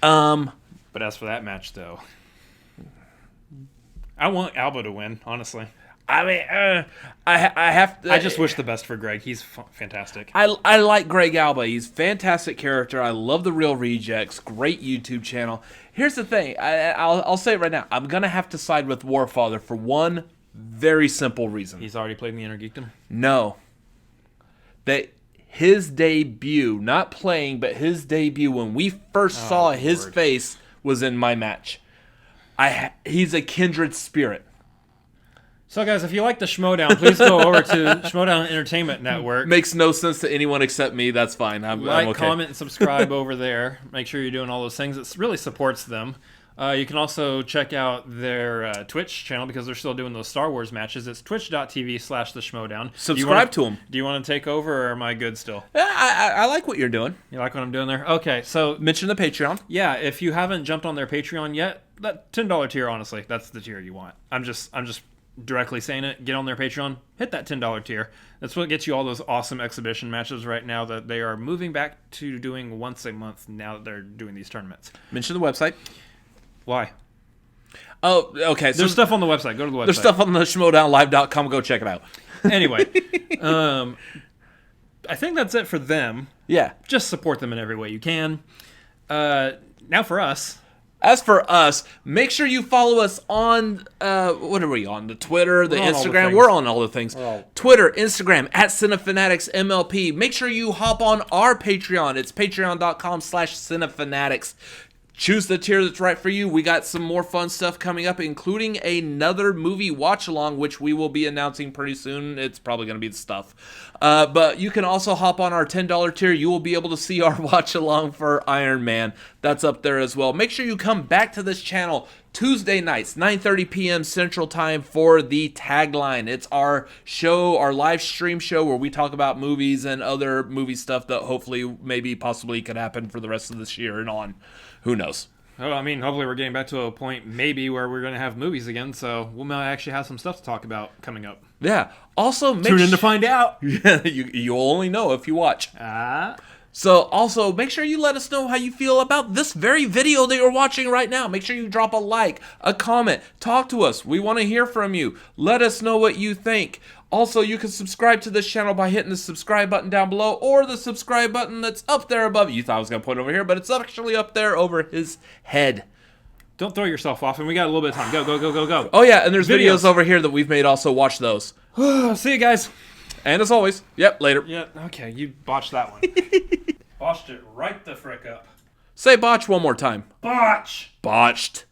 But as for that match, though, I want Alba to win, honestly. I mean, I have to. I just wish the best for Greg. He's fantastic. I like Greg Alba. He's a fantastic character. I love The Real Rejects. Great YouTube channel. Here's the thing. I'll say it right now. I'm going to have to side with Warfather for one very simple reason. He's already played in the Innergeekdom? No. That his debut, not playing, but his debut when we first saw his face was in my match. He's a kindred spirit. So, guys, if you like the Schmoedown, please go over to Schmoedown Entertainment Network. Makes no sense to anyone except me. That's fine. I'm okay. Comment, and subscribe over there. Make sure you're doing all those things. It really supports them. You can also check out their Twitch channel because they're still doing those Star Wars matches. It's twitch.tv/the-Schmoedown. Subscribe to them. Do you want to take over, or am I good still? I like what you're doing. You like what I'm doing there? Okay, so... Mention the Patreon. Yeah, if you haven't jumped on their Patreon yet, that $10 tier, honestly, that's the tier you want. I'm just directly saying it. Get on their Patreon, hit that $10 tier. That's what gets you all those awesome exhibition matches right now that they are moving back to doing once a month now that they're doing these tournaments. Mention the website. Why? Oh, okay. There's stuff on the website. Go to the website. There's stuff on the schmoedownlive.com. Go check it out. Anyway, I think that's it for them. Yeah. Just support them in every way you can. Now for us. As for us, make sure you follow us on, what are we on? The Twitter, the Instagram. We're on all the things. Twitter, Instagram, at Cinefanatics MLP. Make sure you hop on our Patreon. It's patreon.com/Cinefanatics. Choose the tier that's right for you. We got some more fun stuff coming up, including another movie watch-along, which we will be announcing pretty soon. It's probably going to be the stuff. But you can also hop on our $10 tier. You will be able to see our watch-along for Iron Man. That's up there as well. Make sure you come back to this channel Tuesday nights, 9:30 p.m. Central Time for the Tagline. It's our show, our live stream show where we talk about movies and other movie stuff that hopefully, maybe, possibly could happen for the rest of this year and on. Who knows? Oh, I mean, hopefully we're getting back to a point maybe where we're going to have movies again, so we might actually have some stuff to talk about coming up. Yeah. Also, tune in to find out. Yeah, you'll only know if you watch. So also, make sure you let us know how you feel about this very video that you're watching right now. Make sure you drop a like, a comment, talk to us. We want to hear from you. Let us know what you think. Also, you can subscribe to this channel by hitting the subscribe button down below or the subscribe button that's up there above. You thought I was going to point over here, but it's actually up there over his head. Don't throw yourself off, and we got a little bit of time. Go, go, go, go, go. Oh, yeah, and there's videos over here that we've made also. Watch those. See you guys. And as always, yep, later. Yeah, okay, you botched that one. Botched it right the frick up. Say botch one more time. Botch. Botched.